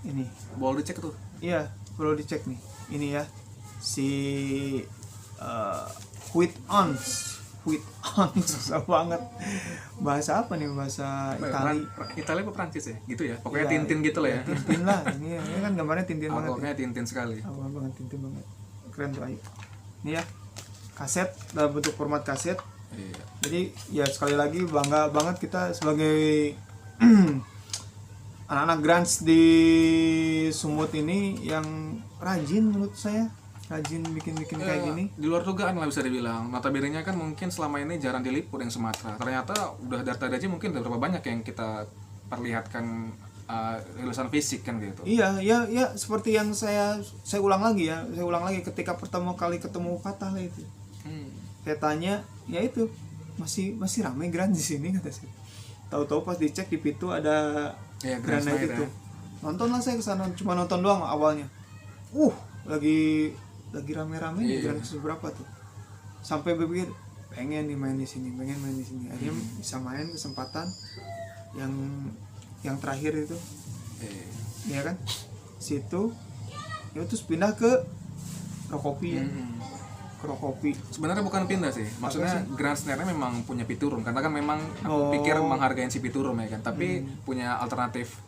Ini. boleh dicek tuh. Iya, perlu dicek nih. Ini ya si With Ons susah banget. Bahasa apa nih? Bahasa Itali. Italia apa Prancis ya? Gitu ya. Pokoknya Iya, Tintin gitu lah ya. Tintin lah. Ini kan gambarnya Tintin banget. Pokoknya Tintin sekali. Awal banget, Tintin banget. Keren tuh Ayu. Ini ya. Kaset dalam bentuk format kaset. Iya. Jadi ya sekali lagi bangga banget kita sebagai anak-anak grunge di Sumut ini yang rajin, menurut saya rajin bikin kayak gini. Di luar dugaan lah bisa dibilang. Notabene-nya kan mungkin selama ini jarang diliput yang Sumatera. Ternyata udah data aja mungkin udah berapa banyak yang kita perlihatkan rilisan fisik kan gitu. Iya, seperti yang saya ulang lagi ketika pertama kali ketemu Fatah lah itu. Saya tanya, ya itu masih ramai grunge di sini kata saya. Tahu-tahu pas dicek di Pitu ada Granite itu. Nonton lah saya kesana, cuma nonton doang awalnya. Lagi rame-rame nih Granite seberapa tuh. Sampai berpikir pengen main di sini. Akhirnya bisa main kesempatan yang terakhir itu. Ya kan? Situ ya terus pindah ke Rokopi ya. Rokopi. Sebenarnya bukan pindah sih. Maksudnya Grand Snare-nya memang punya Piturum karena kan memang aku pikir menghargai si Piturum ya kan. Tapi punya alternatif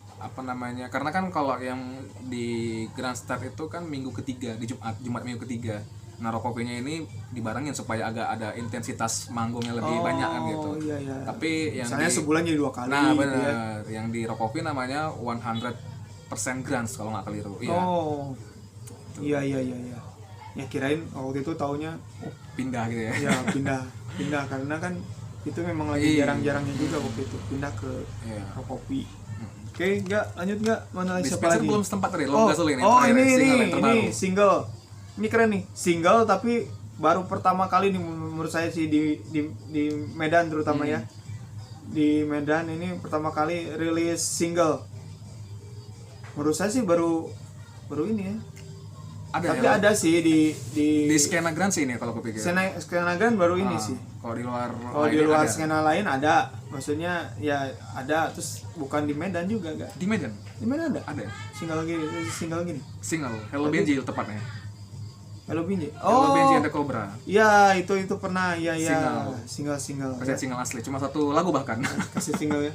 karena kan kalau yang di Grand Snare itu kan minggu ketiga di Jumat minggu ketiga. Nah, Rokopinya ini dibarengin supaya agak ada intensitas manggungnya lebih banyak kan gitu. Iya. Tapi yang misalnya sebulan jadi 2 kali. Nah, gitu benar. ya. Yang di Rokopi namanya 100% grunge kalau nggak keliru. Iya. Iya. Ya kirain waktu itu taunya Pindah gitu ya. ya pindah karena kan itu memang lagi jarang-jarangnya juga waktu itu pindah ke Rokopi. Oke, lanjut mana lagi siapa Dispenser lagi? belum setempat tadi, Long Gasoline ini single. Ini keren nih, single tapi baru pertama kali nih menurut saya sih di Medan terutama ya. Di Medan ini pertama kali rilis single. Menurut saya sih baru ini ya. Tapi ada sih di skena grunge ini kalau aku pikir. Skena grunge baru ini sih. Kalau di luar ada. Skena lain ada. Maksudnya ya ada, terus bukan di Medan juga enggak. Di Medan? Di Medan ada. Ada. Single gini. Single Hello Benji tepatnya. Hello Benji. Hello Benji ada Cobra. Iya, itu pernah. Iya. Single. Kaset single asli, cuma satu lagu bahkan. Kasih single ya.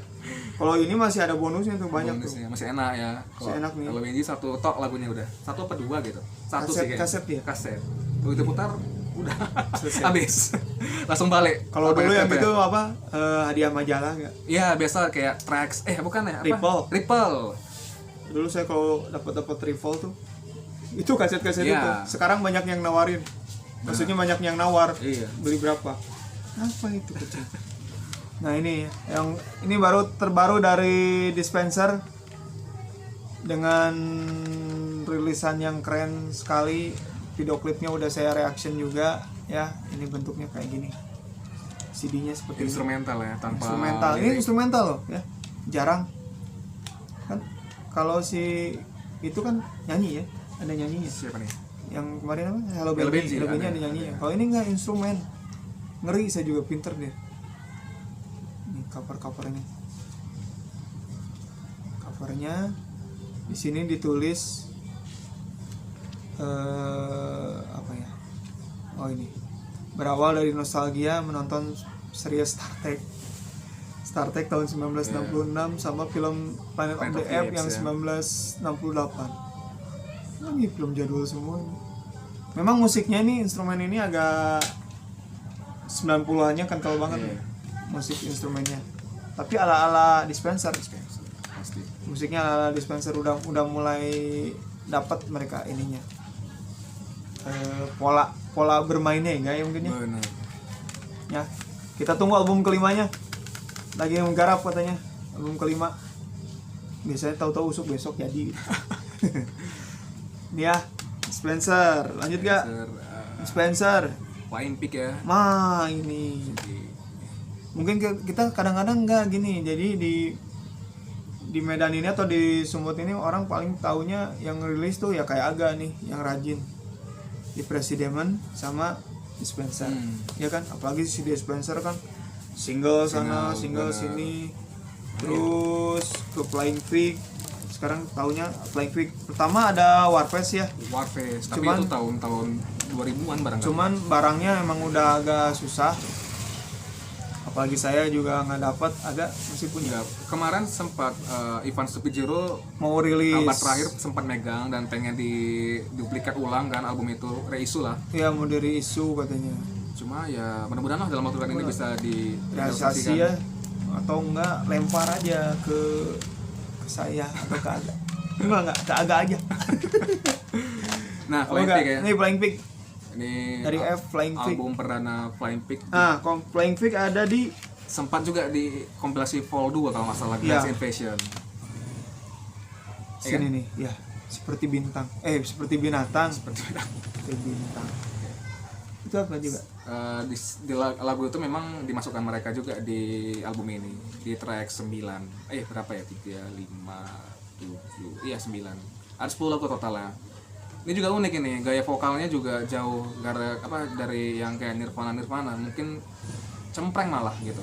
Kalau ini masih ada bonusnya tuh banyak bonusnya, tuh. Masih enak ya. Masih enak nih. Hello Benji satu tok lagunya udah. Satu apa dua gitu. Satu sih kayaknya. Kaset ya. Kaset. Begitu putar udah habis. Langsung balik. Kalau dulu yang itu hadiah majalah enggak? Iya, biasa kayak tracks. Bukan ya? Ripple. Dulu saya kalau dapat Ripple tuh itu kaset-kaset itu. Sekarang banyak yang nawarin. Maksudnya banyak yang nawar. Iya. Beli berapa? Apa itu kecil? Nah, ini terbaru dari Dispenser dengan rilisan yang keren sekali. video klipnya udah saya reaction juga ya. Ini bentuknya kayak gini. CD-nya seperti instrumental ya, tanpa instrumental. Ini instrumental loh ya. Jarang kan kalau si itu kan nyanyi ya, ada nyanyinya. Siapa nih? Yang kemarin apa? Hello Hello Benji, Benji, Hello Benji ada. ada nyanyinya. Kalau ini nggak instrumen, ngeri. Saya juga pinter deh. Ini covernya. Covernya di sini ditulis apa ya? Oh ini berawal dari nostalgia menonton series Star Trek tahun 1966 sama film Planet of the Apes yang 1968. Ini film jadul semua ini. Memang musiknya ini, instrumen ini agak 90-annya kental banget nih, musik instrumennya. Tapi ala-ala Dispenser. Pasti. Musiknya ala-ala Dispenser udah mulai dapat mereka ininya. Pola bermainnya enggak ya mungkin ya. Benar. Ya. Kita tunggu album kelimanya. Lagi menggarap katanya album kelima. Biasanya tahu-tahu usuk besok jadi. Nih ya, Spencer. Lanjut gak? Spencer. Flying Peak ya. Ini. Mungkin kita kadang-kadang nggak gini. Jadi di Medan ini atau di Sumut ini orang paling taunya yang rilis tuh ya kayak Aga nih, yang rajin. Di Presidemen sama Dispenser. Ya kan? Apalagi si Dispenser kan single sana, single sini. Terus ke Flying Peak. Sekarang taunya Flying Peak. Pertama ada Warface ya. Warface, tapi Cuman- itu tahun 2000-an barangkali. Cuman barangnya emang udah agak susah. Apalagi saya juga nggak dapat, agak masih punya. Ya, kemarin sempat Ivan Stupidjero Mau rilis. kabar terakhir sempat megang dan pengen duplikat ulang kan album itu, reissue lah. Ya mau dari isu katanya. Cuma ya mudah-mudahan lah dalam waktu dekat ini bisa Realisasi ya. Atau enggak lempar aja ke saya atau ke Aga. Enggak ke Aga aja. Nah, Oh, Flying enggak. Peak ya. Ini Flying Peak. Ini Dari F, Flying Peak. album perdana Flying Peak. Nah, Flying Peak ada di Sempat juga di kompilasi Vol 2 kalau nggak salah, Iya. Dance Invasion. sini nih, ya. Seperti bintang. Seperti binatang. Seperti itu. Seperti bintang. Itu apa juga? Di lagu itu memang dimasukkan mereka juga di album ini di track 9 berapa ya, 3, 5, 7, iya 9, ada 10 lagu totalnya. Ini juga unik ini, gaya vokalnya juga jauh dari yang kayak Nirvana mungkin cempreng malah gitu.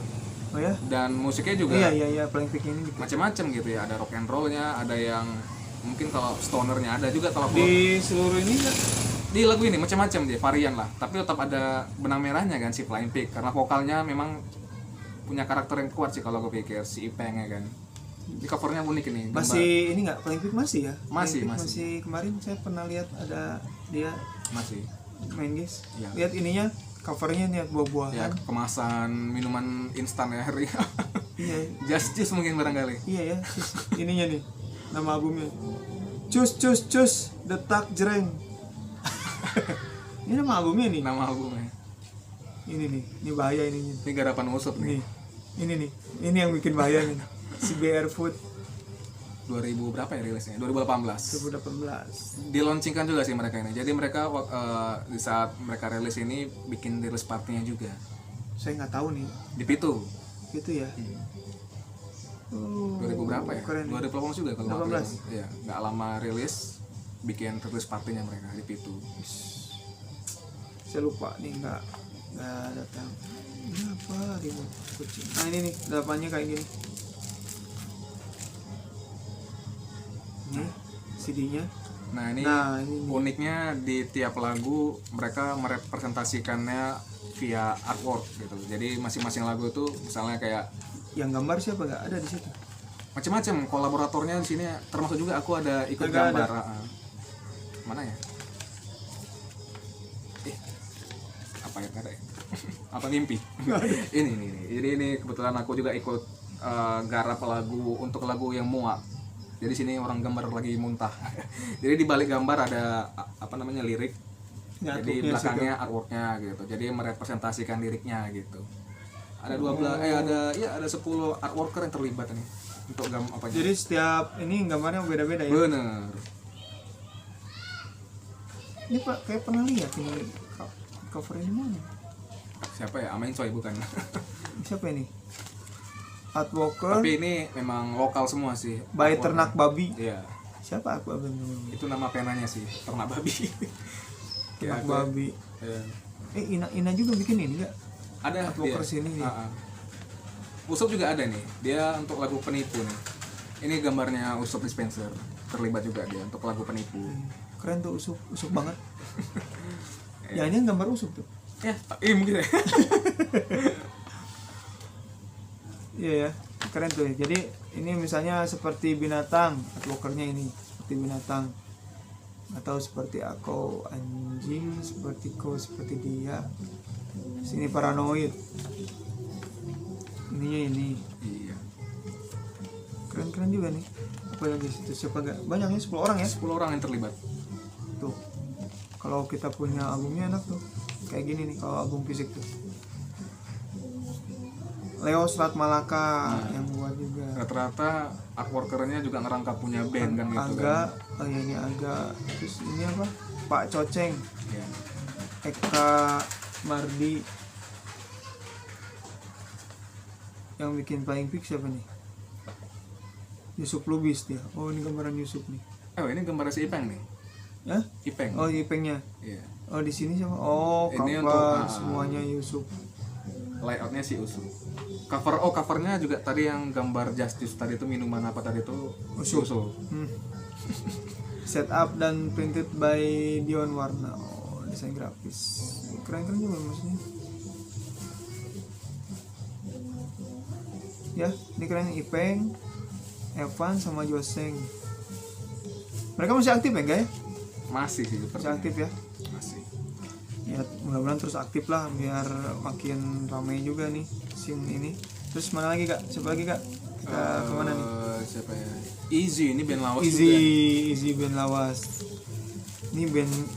Oh ya? Dan musiknya juga Iya, Flying Peak ini gitu. macam-macam gitu ya, ada rock and rollnya, ada yang mungkin kalau stonernya ada juga, kalau Di seluruh ini kan di lagu ini macam-macam dia varian lah, tapi tetap ada benang merahnya kan si Flying Peak, karena vokalnya memang punya karakter yang kuat sih kalau gue pikir, si Ipeng ya kan. Di covernya unik ini. masih ini nggak Flying Peak masih ya? Masih, Flying Peak masih. masih kemarin saya pernah lihat ada dia masih main guys. Iya. Lihat ininya covernya nih buah-buahan. ya kemasan minuman instan ya. Iya. Just Juice mungkin barangkali. Iya ya. Ininya nih nama albumnya. Cus detak jreng. Ini nama albumnya nih. Nama albumnya. Ini bahaya ini. Ini garapan Usut nih. Nih. Ini yang bikin bahaya nih. Si Barefoot 2000 berapa ya rilisnya? 2018. 2018. Dilaunchingkan juga sih mereka ini. Jadi mereka di saat mereka rilis ini bikin rilis partinya juga Saya nggak tahu nih. di Pitu. Gitu ya. Oh, 2000 berapa ya? keren. 2018 juga kalau nggak 18. salah. Iya, nggak lama rilis bikin rilis partinya mereka di Pitu. Saya lupa nih nggak datang. Ini apa remote kucing? Nah ini nih delapannya kayak gini. Ini CD-nya. Nah ini Ini uniknya di tiap lagu mereka merepresentasikannya via artwork gitu. Jadi masing-masing lagu itu misalnya kayak yang gambar siapa nggak ada di situ? macam-macam kolaboratornya di sini, termasuk juga aku ada ikut Agak gambar. Mana ya? Apa ya ada ya? Apa mimpi? ini. Jadi ini kebetulan aku juga ikut garap lagu untuk lagu yang muak. Jadi sini orang gambar lagi muntah. Jadi di balik gambar ada lirik. Jadi belakangnya artworknya gitu. Jadi merepresentasikan liriknya gitu. Ada 12 ada 10 artworker yang terlibat nih untuk Jadi setiap ini gambarnya beda-beda ya. Bener. Ini Pak kayak pernah lihat ini cover ini mana? Siapa ya? Amain Choi bukan. Siapa ini? Art Walker. Tapi ini memang lokal semua sih. By Ternak Babi. Iya. Siapa Art Walker? Itu nama penanya sih, Ternak Babi. Ternak Babi. Iya. Ina juga bikin ini enggak? Ada Art Walker sini nih. Usup juga ada nih. Dia untuk lagu Penipu nih. Ini gambarnya Usup Dispenser. Terlibat juga dia untuk lagu Penipu. Keren tuh Usup banget. Ya ini gambar Usup tuh. Ya, mungkin ya. Iya ya, keren tuh ya. Jadi ini misalnya seperti binatang, artworkernya ini seperti binatang, atau seperti aku anjing, seperti kau, seperti dia. Sini paranoid. Ininya ini. Iya. Keren juga nih. Apa lagi situ? Siapa gak? Banyak ya, 10 orang ya. 10 orang yang terlibat. Tuh. Kalau kita punya albumnya enak tuh. Kayak gini nih kalau album fisik tuh. Leo Serat Malaka yang buat juga. Rata-rata artworkernya juga ngerangkap punya band kan gitu kan. Ini agak. Terus ini apa? Pak Coceng. Iya. Eka Mardi. Yang bikin Flying Pig siapa nih? Yusuf Lubis dia. Oh ini gambaran Yusuf nih. Oh ini gambar si Ipeng nih. Hah? Ipeng. Oh Ipengnya. Iya. Oh di sini siapa? Oh Ini cover untuk, semuanya Yusuf. Layoutnya si Usup. Covernya juga tadi yang gambar Justice tadi itu minuman apa tadi itu Usup. Setup dan printed by Dion Warna. Oh desain grafis. Keren juga maksudnya. Ya, ini keren Ipeng, Evan sama Joseng. Mereka masih aktif ya, guys? Masih sih. Masih aktif ya? Masih. Ya, mudah-mudahan terus aktif lah biar makin ramai juga nih scene ini. Terus mana lagi kak? Siapa lagi kak? Kita kemana nih? Siapa ya? Easy, ini band lawas Easy, juga. Easy band lawas. Ini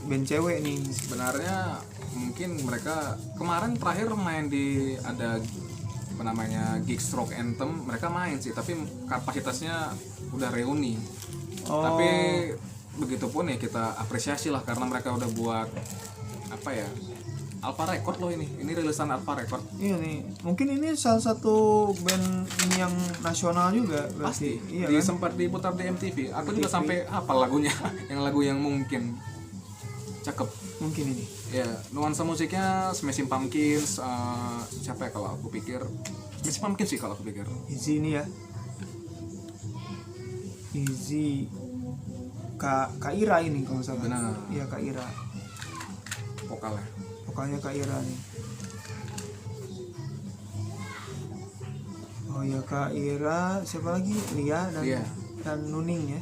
band cewek nih. Sebenarnya mungkin mereka kemarin terakhir main di ada apa namanya Geek Stroke Anthem, mereka main sih tapi kapasitasnya udah reuni. Tapi begitupun ya kita apresiasi lah karena mereka udah buat apa ya, Alpha Record loh ini rilisan Alpha Record. Iya nih, mungkin ini salah satu band ini yang nasional juga Pasti berarti. Iya kan? sempat diputar di MTV. Aku juga sampai hafal lagunya, yang lagu yang mungkin cakep. Mungkin ini. Ya, nuansa musiknya Smashing Pumpkins, siapa ya kalau aku pikir Smashing Pumpkins sih kalau aku pikir. Easy ini ya. Easy. Kak Ira ini kalau salah. Benar. Iya Kak Ira. Vokalnya. Vokalnya Kak Ira nih. Oh ya Kak Ira, siapa lagi? Lia dan Nuning ya.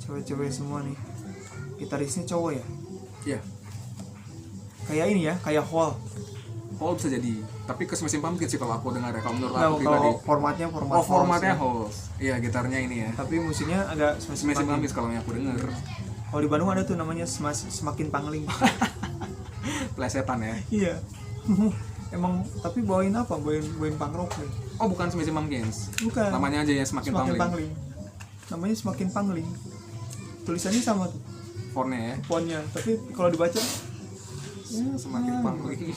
Cewek-cewek semua nih. Gitarisnya cowok ya? Iya. Kayak ini ya, kayak Hall. Hall bisa jadi, tapi ke Smashing Pumpkins sih kalau aku dengar ya, kalau menurut Nah, aku pribadi. kalau formatnya Halls Halls. Iya, gitarnya ini ya. tapi musiknya agak Smashing Pumpkins kalau yang aku denger. Kalau di Bandung ada tuh namanya Semakin Pangling. Plesetan ya. Iya. Emang tapi bawain apa? Bawain punk rock nih. Oh, bukan Smashing Pumpkins. Bukan. Namanya aja ya Semakin Pangling. Namanya Semakin Pangling. Tulisannya sama tuh. Fontnya ya. Fontnya, tapi kalau dibaca Semakin Pangling.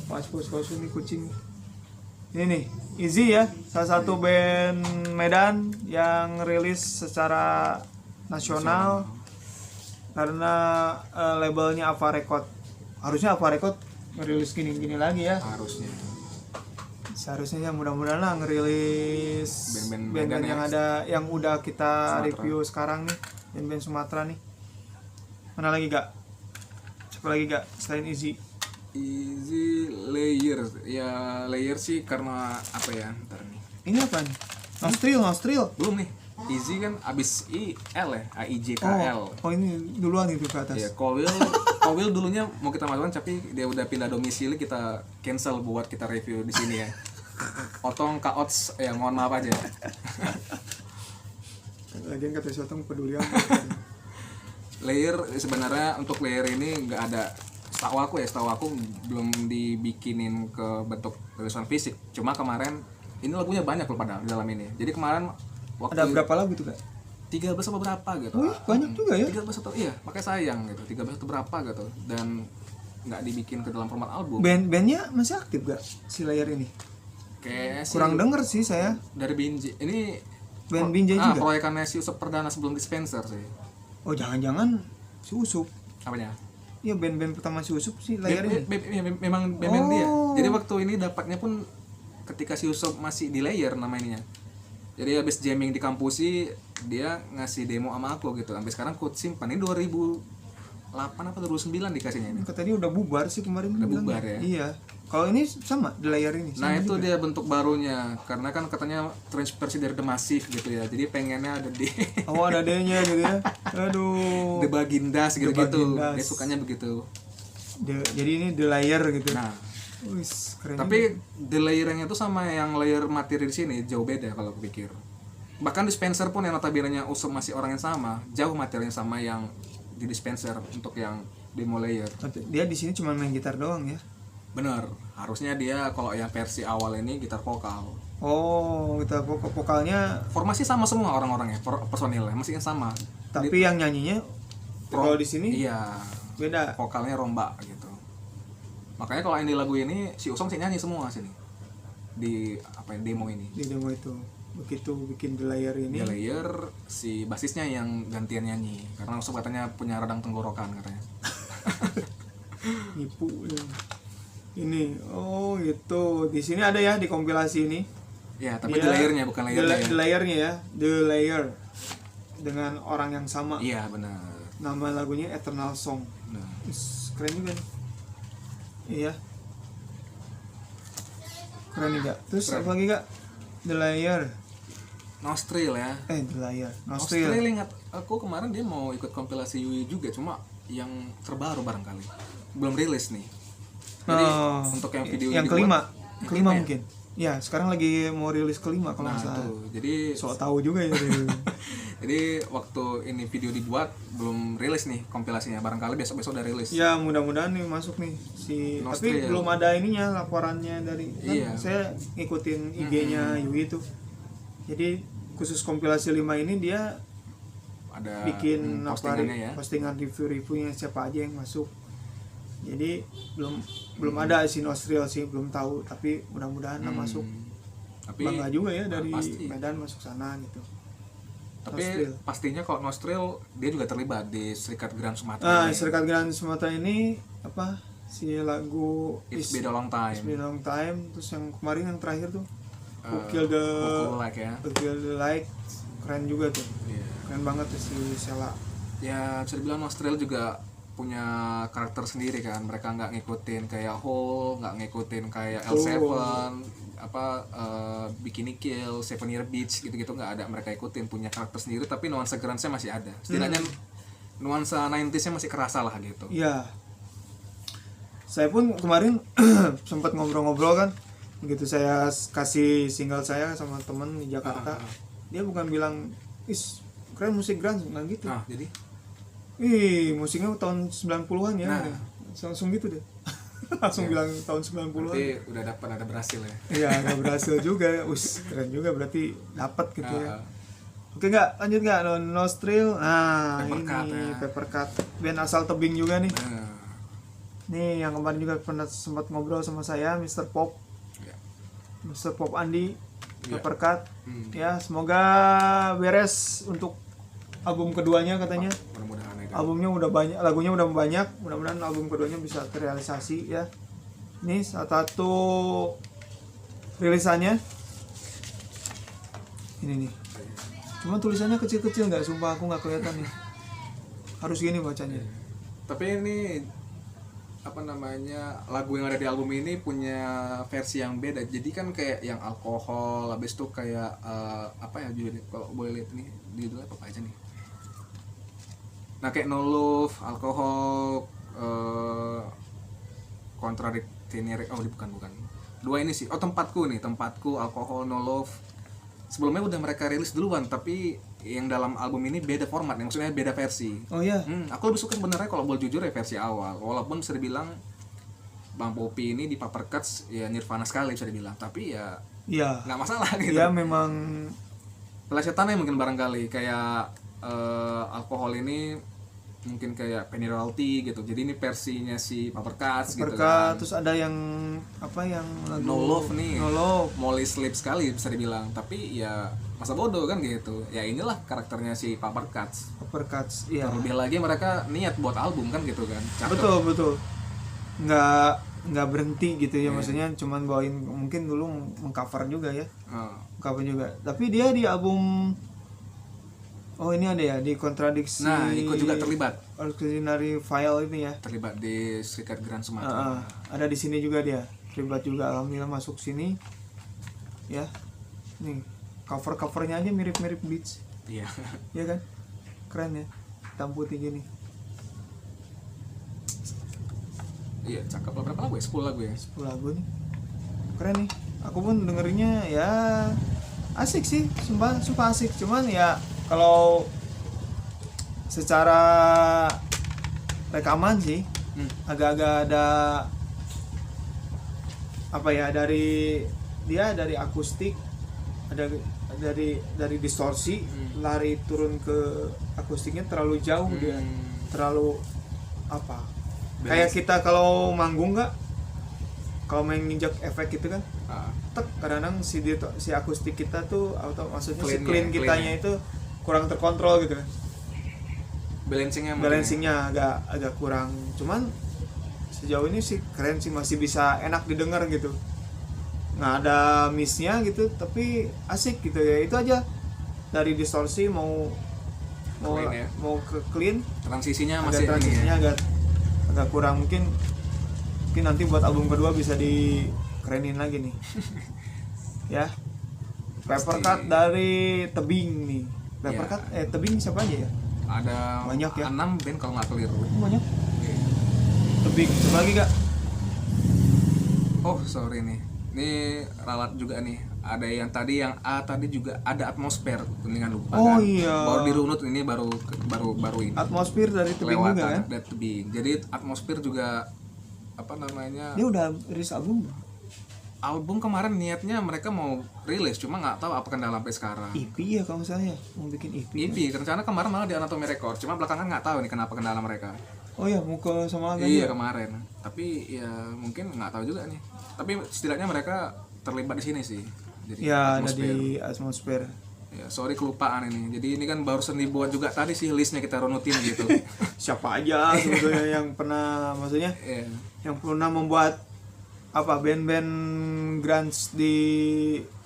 pas ini kucing. Ini nih, Easy ya, salah satu band Medan yang rilis secara nasional. Karena labelnya Ava Record. Harusnya Ava Record ngerilis gini lagi ya. Harusnya. Seharusnya ya mudah-mudahan lah ngerilis band-band yang ada yang udah kita review sekarang nih, band-band Sumatera nih. Mana lagi gak? Siapa lagi gak selain Easy? Easy Layer. Ya Layer sih karena apa ya? Ntar nih. Ini apa nih? Nostril. Belum nih. Easy kan abis IL ya, AIJKL. Oh ini duluan itu ke atas. Ya, Kowil dulunya mau kita masukkan tapi dia udah pindah domisili, kita cancel buat kita review di sini ya. Otong Kaots ya mohon maaf aja. Lagian kata si Otong peduli apa. Layer sebenarnya untuk layer ini nggak ada, setahu aku belum dibikinin ke bentuk tulisan fisik. Cuma kemarin ini lagunya banyak loh padahal di dalam ini. Jadi kemarin Ada berapa lagu tuh kak? 13 atau berapa gitu. Wih, banyak juga ya. 13 atau iya, makanya sayang gitu. 13 atau berapa gitu. Dan nggak dibikin ke dalam format album. Bandnya masih aktif gak si Layer ini? Kayak Kurang denger sih saya. dari Binjai. Ini Band Binjai juga. proyekannya si Usup Perdana sebelum Dispenser sih. Oh, jangan-jangan si Usup. Apanya? Iya, band-band pertama si Usup sih Layer ini. Memang band dia. Oh. Jadi waktu ini dapatnya pun ketika si Usup masih di Layer namanya. Jadi habis jamming di kampus sih dia ngasih demo sama aku gitu. Sampai sekarang aku simpan. Ini 2008 apa 2009 dikasihnya ini. Katanya udah bubar sih kemarin. Udah bilang bubar ya? Iya. Kalau ini sama The Layer ini. Nah sama itu juga. dia bentuk barunya. Karena kan katanya transversi dari The Massive gitu ya. Jadi pengennya ada di Oh, ada D-nya gitu ya. Aduh. The Bagindas gitu-gitu. Bagindas. Dia sukanya begitu. Jadi ini The Layer gitu. Nah, Wis, keren. tapi the layernya itu sama yang layer materi di sini jauh beda kalau aku pikir. Bahkan Dispenser pun yang notabene-nya Usup masih orang yang sama, jauh materinya sama yang di Dispenser untuk yang demo layer. juga. Dia di sini cuma main gitar doang ya. Bener, harusnya dia kalau yang versi awal ini gitar vokal. Oh, gitar vokalnya, Formasi sama semua orang-orangnya, personilnya masih yang sama. tapi yang nyanyinya kalau di sini Iya, beda. vokalnya Romba gitu. Makanya kalau yang di lagu ini si Usong sih nyanyi semua sini di apa ya, demo ini. Di demo itu begitu bikin The Layer ini. Di layer si basisnya yang gantian nyanyi karena Usop katanya punya radang tenggorokan katanya. Nipu ya. Ini, oh gitu. Di sini ada ya di kompilasi ini. Ya, tapi Dia- di layernya bukan layernya. The Layernya ya, The Layer dengan orang yang sama. Iya, benar. Nama lagunya Eternal Song. Nah, Wis, keren juga nih. Iya. Keren nih, Kak. Terus Keren. apa lagi, Kak? The Layer. Nostril ya. The Layer. Nostril Nostril. ingat aku kemarin dia mau ikut kompilasi Yui juga cuma yang terbaru barangkali. Belum rilis nih. Jadi Oh, untuk yang video yang kelima. Kelima mungkin. Ya, sekarang lagi mau rilis kelima kalau Nah, nggak salah. tuh. Jadi Sok tahu juga ya. jadi waktu ini video dibuat belum rilis nih kompilasinya. Barangkali besok-besok udah rilis. Ya, mudah-mudahan nih masuk nih tapi Nostril. belum ada ininya laporannya dari kan Iya. saya ngikutin IG-nya Yui itu. Jadi khusus kompilasi 5 ini dia Ada bikin postingannya ya. postingan review-reviewnya siapa aja yang masuk. Jadi belum ada si Nostril sih, belum tahu, tapi mudah-mudahan lah masuk. Tapi Bangga juga ya dari pasti. Medan masuk sana gitu. Tapi Nostril. pastinya kalau Nostril dia juga terlibat di Serikat Grand Sumatera. Nah, Serikat Grand Sumatera ini apa si lagu It's Been a Long It's Time. Been a Long Time, terus yang kemarin yang terakhir tuh Who Eh, Killed the Who Like ya. Who Killed the Light, keren juga tuh, Iya. keren banget tuh si Sela. Ya bisa dibilang Nostril juga punya karakter sendiri kan. Mereka nggak ngikutin kayak Hole, nggak ngikutin kayak L7, apa Bikini Kill, Seven Year Beach gitu-gitu nggak ada. Mereka ikutin punya karakter sendiri tapi nuansa grunge-nya masih ada. Setidaknya nuansa 90s-nya masih kerasa lah gitu. Iya. Saya pun kemarin sempat ngobrol-ngobrol kan, begitu saya kasih single saya sama temen di Jakarta, dia bukan bilang, "Is, keren musik grunge," nggak gitu. Nah, jadi Ih, musiknya tahun 90-an ya. Nah. Langsung gitu deh. Langsung bilang tahun 90-an. berarti udah dapat ada berhasil ya. Iya, nggak berhasil juga. Keren juga berarti dapat gitu ya. Ah, Oke, nggak lanjut nggak Nostril. Nah, Papercut, ini ya. Papercut, band asal tebing juga nih. nah, Nih yang kemarin juga pernah sempat ngobrol sama saya, Mr. Pop, ya. Mr. Pop Andi, Iya. Papercut. Hmm. Ya, semoga beres untuk album keduanya katanya. Mudah-mudahan ya. Albumnya udah banyak, lagunya udah banyak, mudah-mudahan album keduanya bisa terrealisasi ya. Ini salah satu rilisannya ini nih, cuma tulisannya kecil-kecil, nggak, sumpah aku nggak kelihatan nih, harus gini bacanya. Tapi ini apa namanya, lagu yang ada di album ini punya versi yang beda. Jadi kan kayak yang alkohol, habis itu kayak apa ya judulnya, kalau boleh lihat nih judulnya apa aja nih. Nah kayak No Love, alkohol, Contradictory, oh bukan. Dua ini sih, tempatku, alkohol, No Love. Sebelumnya udah mereka rilis duluan, tapi yang dalam album ini beda format, maksudnya beda versi. Oh ya, Aku lebih suka sebenarnya kalau boleh jujur ya versi awal. Walaupun bisa dibilang Bang Popi ini di Papercuts ya Nirvana sekali bisa dibilang, tapi ya iya, nggak masalah gitu. dia memang pelesetannya mungkin barangkali kayak alkohol ini mungkin kayak penalty gitu. Jadi ini versinya si Papercuts gitu kan. Terus ada yang apa yang lagu No Love nih. No Love. Molly Sleep sekali bisa dibilang. Tapi ya masa bodoh kan gitu. Ya inilah karakternya si Papercuts. Papercuts, iya. Terlebih lagi mereka niat buat album kan gitu kan. Cakep. Betul. Nggak berhenti gitu ya, maksudnya cuman bawain, mungkin dulu mengcover juga ya. Cover juga. Tapi dia di album, oh ini ada ya di kontradiksi. Nah, ikut juga terlibat. Ordinary File ini ya. Terlibat di Serikat Grand Sumatera. Ada di sini juga dia. Terlibat juga, alhamdulillah masuk sini. Ya. Nih, covernya aja mirip-mirip Beats. Iya. Iya kan? Keren ya. Hitam putih gini. Iya, cakep lah. Berapa lagu ya? 10 lagu ya? 10 lagu nih. Keren nih. Aku pun dengerinnya ya asik sih, sumpah asik. Cuman ya kalau secara rekaman sih agak-agak ada apa ya, dari akustik, ada dari distorsi, lari turun ke akustiknya terlalu jauh, dia terlalu apa, kayak kita kalau manggung nggak, kalau main nginjak efek gitu kan, tek kadang-kadang si akustik kita tuh, atau maksudnya si clean kitanya itu kurang terkontrol gitu kan. Balancingnya agak kurang. Cuman sejauh ini sih keren sih, masih bisa enak didengar gitu, nggak ada missnya gitu, tapi asik gitu ya. Itu aja, dari distorsi mau clean, ya? Mau ke clean, transisinya ini ya? agak kurang. Mungkin nanti buat album kedua bisa dikerenin lagi nih. Ya, Papercut dari Tebing nih. Papercut Tebing siapa aja ya? Ada banyak ya, 6 band kalau nggak keliru. Banyak. Tebing, coba lagi gak? Oh sorry nih, ini ralat juga nih. Ada yang tadi juga ada Atmosfer, dengan lupa kan. Iya. Baru dirunut, ini baru ini. Atmosfer dari Tebing Lewatan, juga kan? Dari Tebing. Jadi Atmosfer juga apa namanya? Dia udah rilis album. Album kemarin niatnya mereka mau rilis, cuma nggak tahu apa kendala sampai sekarang. EP ya kalau misalnya mau bikin EP. EP rencana kemarin malah di Anatomy Record, cuma belakangan nggak tahu nih kenapa kendala mereka. Oh ya, mau ke sama Iya kemarin, tapi ya mungkin nggak tahu juga nih. Tapi setidaknya mereka terlibat di sini sih. Jadi, ya ada di Atmosfer. Ya sorry kelupaan ini. Jadi ini kan barusan dibuat juga tadi sih listnya kita runutin gitu. Siapa aja sebetulnya yang pernah, maksudnya yang pernah membuat apa band-band grunge di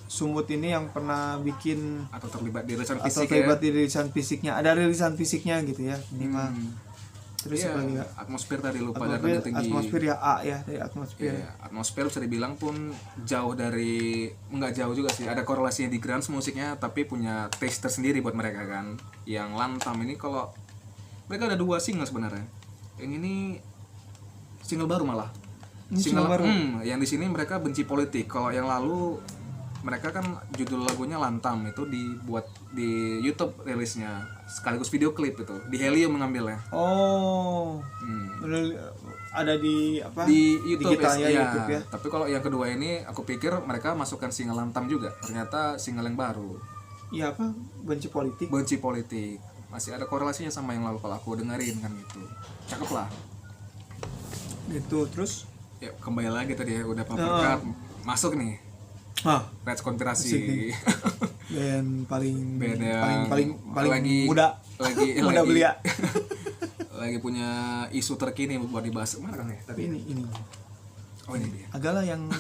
Sumut ini, yang pernah bikin atau terlibat di rilisan fisiknya, ada rilisan fisiknya gitu ya minimal. Terus apa lagi? Atmosfer tadi lupa dari tinggi. Atmosfer ya, A ya, dari Atmosfer. Atmosfer bisa dibilang pun jauh dari, enggak jauh juga sih, ada korelasinya di grunge musiknya, tapi punya taste tersendiri buat mereka kan. Yang Lantam ini kalau mereka ada 2 single sebenarnya. Yang ini single baru malah. Single baru. Yang di sini mereka benci politik. Kalau yang lalu mereka kan judul lagunya Lantam, itu dibuat di YouTube rilisnya sekaligus video klip itu. Di Helium mengambilnya. Oh. Ada di apa? Di YouTube ya. YouTube ya. Tapi kalau yang kedua ini aku pikir mereka masukkan single Lantam juga. Ternyata single yang baru. Iya apa? Benci politik. Benci politik. Masih ada korelasinya sama yang lalu kalau aku dengerin kan gitu. Cakep lah. Gitu terus ya kembali lagi tadi ya, udah Papercut masuk nih. Reds Konspirasi. Band paling lagi muda. Lagi muda belia. Lagi punya isu terkini buat dibahas. Mana kan ya? Tapi ini. Oh ini dia. Agaklah yang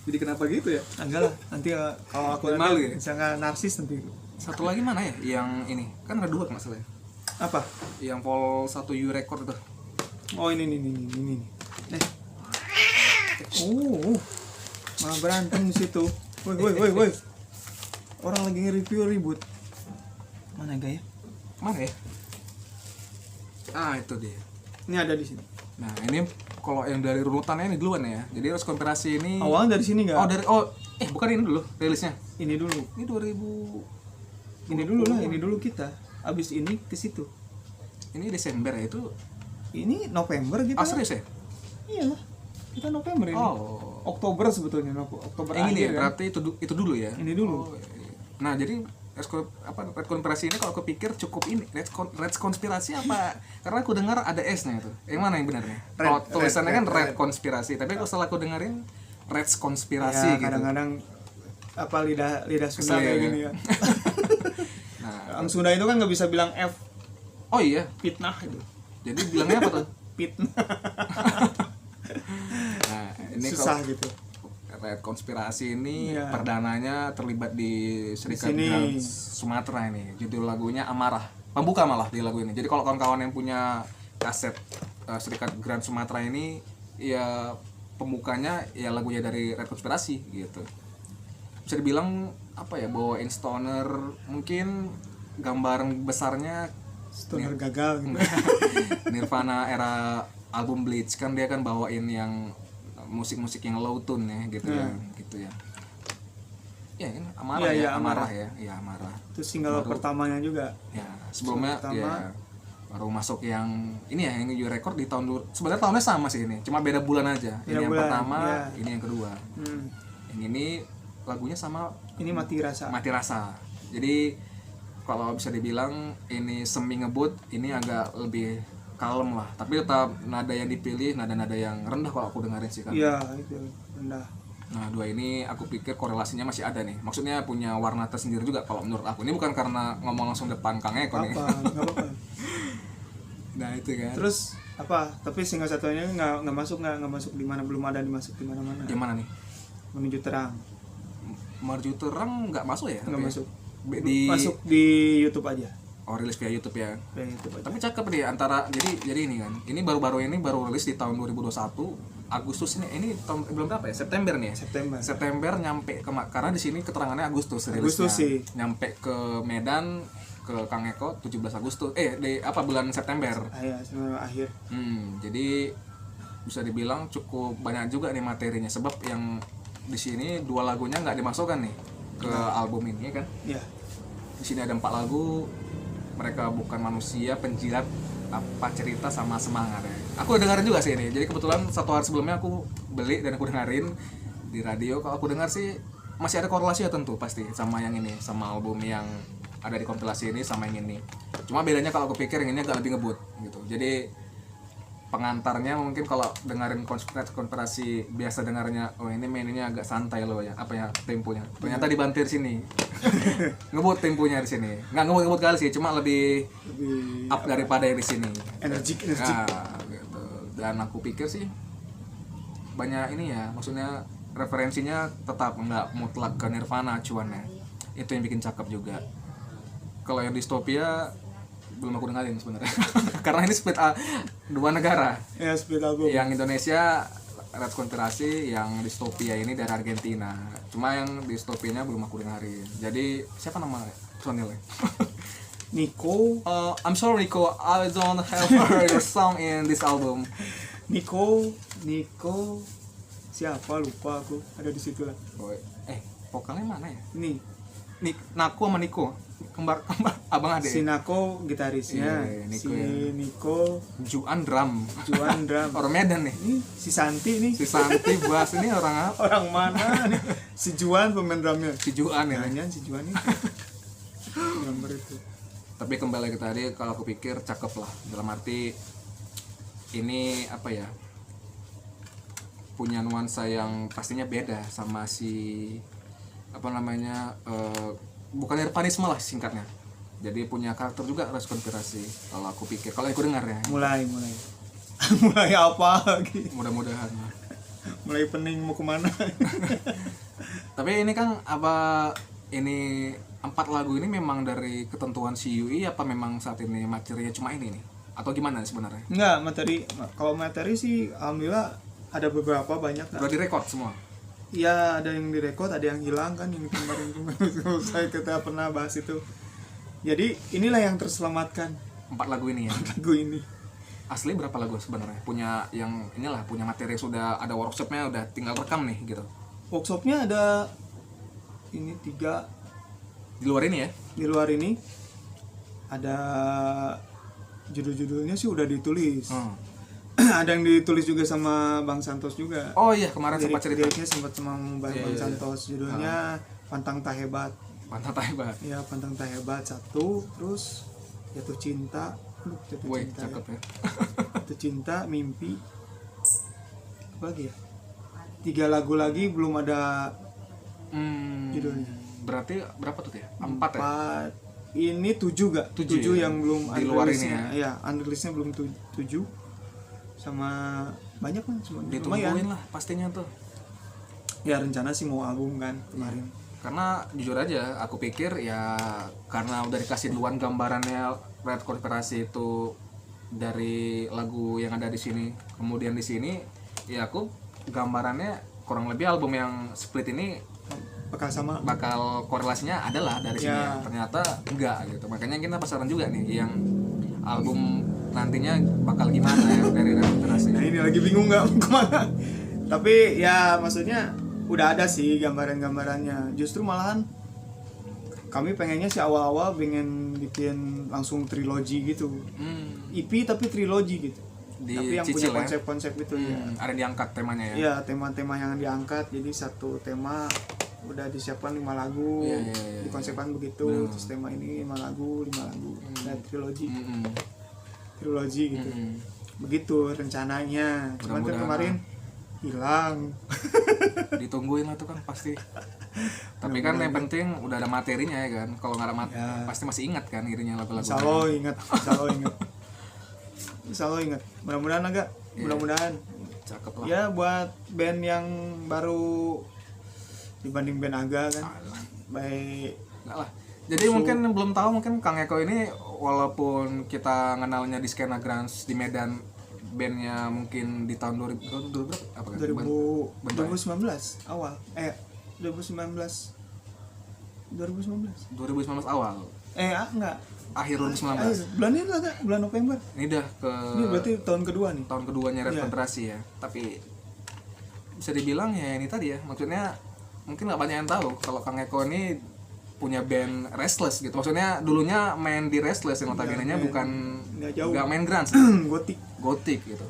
jadi kenapa gitu ya? Agaklah nanti kalau aku malu ya. Misalnya narsis nanti. Satu lagi mana ya? Yang ini. Kan ada 2 masalahnya. Apa? Yang Vol 1 U record itu. Oh ini. Nih. Malah berantem di situ. Woi. Orang lagi nge-review ribut. Mana ya? Mana ya? Itu dia. Ini ada di sini. Nah, ini kalau yang dari runutannya ini duluan ya. Jadi Reds Konspirasi ini awalnya dari sini enggak? Bukan ini dulu rilisnya. Ini dulu. Ini 2000. Ini dulu kita. Abis ini ke situ. Ini Desember ya itu. Ini November gitu. Serius ya? Iyalah. Kita November ini. Oktober sebetulnya, Oktober yang akhir ini ya, kan? berarti itu dulu ya. Ini dulu. Nah, jadi red konspirasi ini kalau aku pikir cukup ini red konspirasi apa? Karena aku dengar ada S-nya itu. Yang mana yang benar nih? Kalau tulisannya kan red konspirasi, tapi kalau setelah aku dengerin red konspirasi ya, gitu. Kadang-kadang apa lidah Sunda kayak gini ya. Nah, orang Sunda itu kan nggak bisa bilang F. Oh iya, Fitnah itu. jadi bilangnya apa tuh? Fitnah. Nah, ini susah kalau gitu. red konspirasi ini Iya. perdananya terlibat di Serikat Di sini. Grand Sumatera ini. Judul lagunya Amarah. Pembuka malah di lagu ini. Jadi kalau kawan-kawan yang punya kaset Serikat Grand Sumatera ini, ya pembukanya ya lagunya dari red konspirasi gitu. Bisa dibilang apa ya, bawain stoner, mungkin gambar besarnya Stoner gagal gitu. Nirvana era album Bleach, kan dia kan bawain yang musik-musik yang low tone ya gitu ya, gitu ya. Ya kan Amarah Iya, ya, iya, Amarah ya, ya Amarah. Itu single pertamanya juga. Ya, sebelumnya Pertama. ya baru masuk yang ini ya, yang new record di tahun dulu. Sebenarnya tahunnya sama sih ini, cuma beda bulan aja. Beda Ini yang bulan, pertama, iya. ini yang kedua. Yang ini lagunya sama, Ini Mati Rasa. Mati Rasa. Jadi kalau bisa dibilang ini semi ngebut, ini agak lebih kalem lah. Tapi tetap nada yang dipilih nada-nada yang rendah kalau aku dengerin sih kan. Iya, itu rendah. Nah, dua ini aku pikir korelasinya masih ada nih. Maksudnya punya warna tersendiri juga kalau menurut aku. Ini bukan karena ngomong langsung depan Kang Eko nih. Nggak apa-apa. Nah, itu kan. Terus apa? Tapi single satunya nggak masuk di mana, belum ada dimasuk di mana-mana. Yang mana nih? Menuju Terang. Marju Terang nggak masuk ya? Nggak Tapi masuk. Di Masuk di YouTube aja. rilis via YouTube ya. Via YouTube aja. Tapi cakep deh antara jadi ini kan. Ini baru rilis di tahun 2021 Agustus ini tahun belum berapa ya? September nih. September nyampe karena di sini keterangannya Agustus rilisnya. Agustus sih. Nyampe ke Medan ke Kang Eko 17 Agustus. Bulan September. Ya, akhir. Jadi bisa dibilang cukup banyak juga nih materinya, sebab yang di sini 2 lagunya nggak dimasukkan nih ke album ini ya kan. Iya. Di sini ada 4 lagu. Mereka bukan manusia, penjilat, apa cerita sama semangat ya. Aku udah dengerin juga sih ini. Jadi kebetulan 1 hari sebelumnya aku beli dan aku dengerin di radio. Kalau aku dengar sih masih ada korelasi ya tentu pasti sama yang ini, sama album yang ada di kompilasi ini sama yang ini. Cuma bedanya kalau aku pikir yang ini agak lebih ngebut gitu. Jadi pengantarnya mungkin kalau dengerin konspirasi biasa dengarnya, oh ini mainnya agak santai loh ya, apa ya temponya. Ternyata dibantir sini. Ngebut temponya di sini. Nggak ngebut kali sih, cuma lebih up daripada yang di sini. Energik. Nah, gitu. Dan aku pikir sih banyak ini ya, maksudnya referensinya tetap nggak mutlak ke Nirvana acuannya. Itu yang bikin cakep juga. Kalau yang Dystopia belum aku dengerin sebenarnya. Karena ini split 2 negara. Ya, split album. Yang Indonesia Red Konspirasi, yang Dystopia ini dari Argentina. Cuma yang Dystopianya belum aku dengerin. Jadi siapa nama personilnya? Nico. I'm sorry Nico, I don't have heard your song in this album. Nico siapa lupa aku, ada di situ lah. Vokalnya mana ya? Ini Naku sama Nico, kembar abang adik. si Nako gitarisnya, Iya, Nico si ya. Nico Juan drum. drum. Orang Medan nih. Ini si Santi nih. Si Santi bass ini orang apa? Orang mana nih? Si Juan pemain drumnya. Si Juan ya. Jangan si Juan ini. Drummer itu. Tapi kembali ke tadi, kalau aku pikir cakep lah, dalam arti ini apa ya, punya nuansa yang pastinya beda sama si apa namanya, bukan Nirvanisme lah singkatnya. Jadi punya karakter juga Red Konspirasi kalau aku pikir, kalau aku dengar ya. Mulai mulai apa lagi? Mudah-mudahan. Mulai pening mau kemana? Tapi ini kan ini 4 lagu ini memang dari ketentuan CUI apa memang saat ini materinya cuma ini nih? Atau gimana sebenarnya? Enggak, kalau materi sih alhamdulillah ada beberapa, banyak. Udah direkod semua? Iya, ada yang direkod, ada yang hilang kan, yang kemarin kita pernah bahas itu. Jadi inilah yang terselamatkan 4 lagu ini ya? lagu ini. Asli berapa lagu sebenarnya? Punya yang inilah, punya materi sudah ada workshopnya, udah tinggal rekam nih gitu. Workshopnya ada ini 3 Di luar ini ya? di luar ini. Ada judul-judulnya sih udah ditulis. Ada yang ditulis juga sama Bang Santos juga. Oh iya, kemarin sempat cerita. Liriknya sempat sama Bang Santos. Judulnya Pantang Tak Hebat. Pantang tak hebat. Ya Pantang Tak Hebat 1, terus Jatuh Cinta. Jatuh Woi, Cinta cakep ya. Jatuh Cinta, Mimpi. Apa lagi ya? 3 lagu lagi belum ada judulnya. Berarti berapa tuh ya? 4 ya? 4. Ini 7 gak? 7 ya? yang belum Di luar ini unrelease-nya. Ya, unrelease-nya belum 7. Sama banyak kan semuanya. Ditungguin lah pastinya tuh. Ya rencana sih mau album kan kemarin. Karena jujur aja aku pikir ya karena udah dikasih duluan gambarannya Red Konspirasi itu dari lagu yang ada di sini, kemudian di sini ya aku gambarannya kurang lebih album yang split ini bakal korelasinya adalah dari sini ya. Ternyata enggak gitu. Makanya kita penasaran juga nih yang album nantinya bakal gimana ya dari Red Konspirasi. Nah ini lagi bingung nggak mau kemana. Tapi ya maksudnya udah ada sih gambaran-gambarannya. Justru malahan kami pengennya sih awal-awal pengen bikin langsung trilogi gitu. EP tapi trilogi gitu. Tapi yang punya konsep-konsep itu ya. Ada diangkat temanya ya. Iya, tema-tema yang diangkat. Jadi satu tema udah disiapkan 5 lagu. Dikonsepkan begitu. Terus tema ini 5 lagu. Nah, trilogi. Trilogi gitu. Begitu rencananya. Cuman kan kemarin hilang. Ditungguin lah tuh kan pasti. Tapi kan yang penting udah ada materinya ya kan. Kalau nggak ada pasti masih ingat kan irinya lagu-lagu. Insya Allah ingat. Mudah-mudahan agak. Mudah-mudahan. Cakep lah. Ya buat band yang baru dibanding band Aga kan. Baik. Enggak lah. Jadi mungkin belum tahu mungkin Kang Eko ini walaupun kita kenalnya di skena grunge di Medan, bandnya mungkin di tahun 2000 apa kan? 2019 awal 2019 awal enggak akhir 2019 bulan ini lah bulan November ini dah ini berarti tahun keduanya Red Konspirasi ya. Tapi bisa dibilang ya ini tadi ya, maksudnya mungkin nggak banyak yang tahu kalau Kang Eko ini punya band Restless gitu. Maksudnya dulunya main di Restless yang notabene-nya bukan nggak main grunge. Gotik gitu.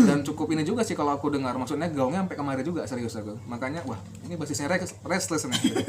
Dan cukup ini juga sih kalau aku dengar, maksudnya gaungnya sampai kemari juga serius aku. Makanya wah, ini basisnya Restless nih. Gitu.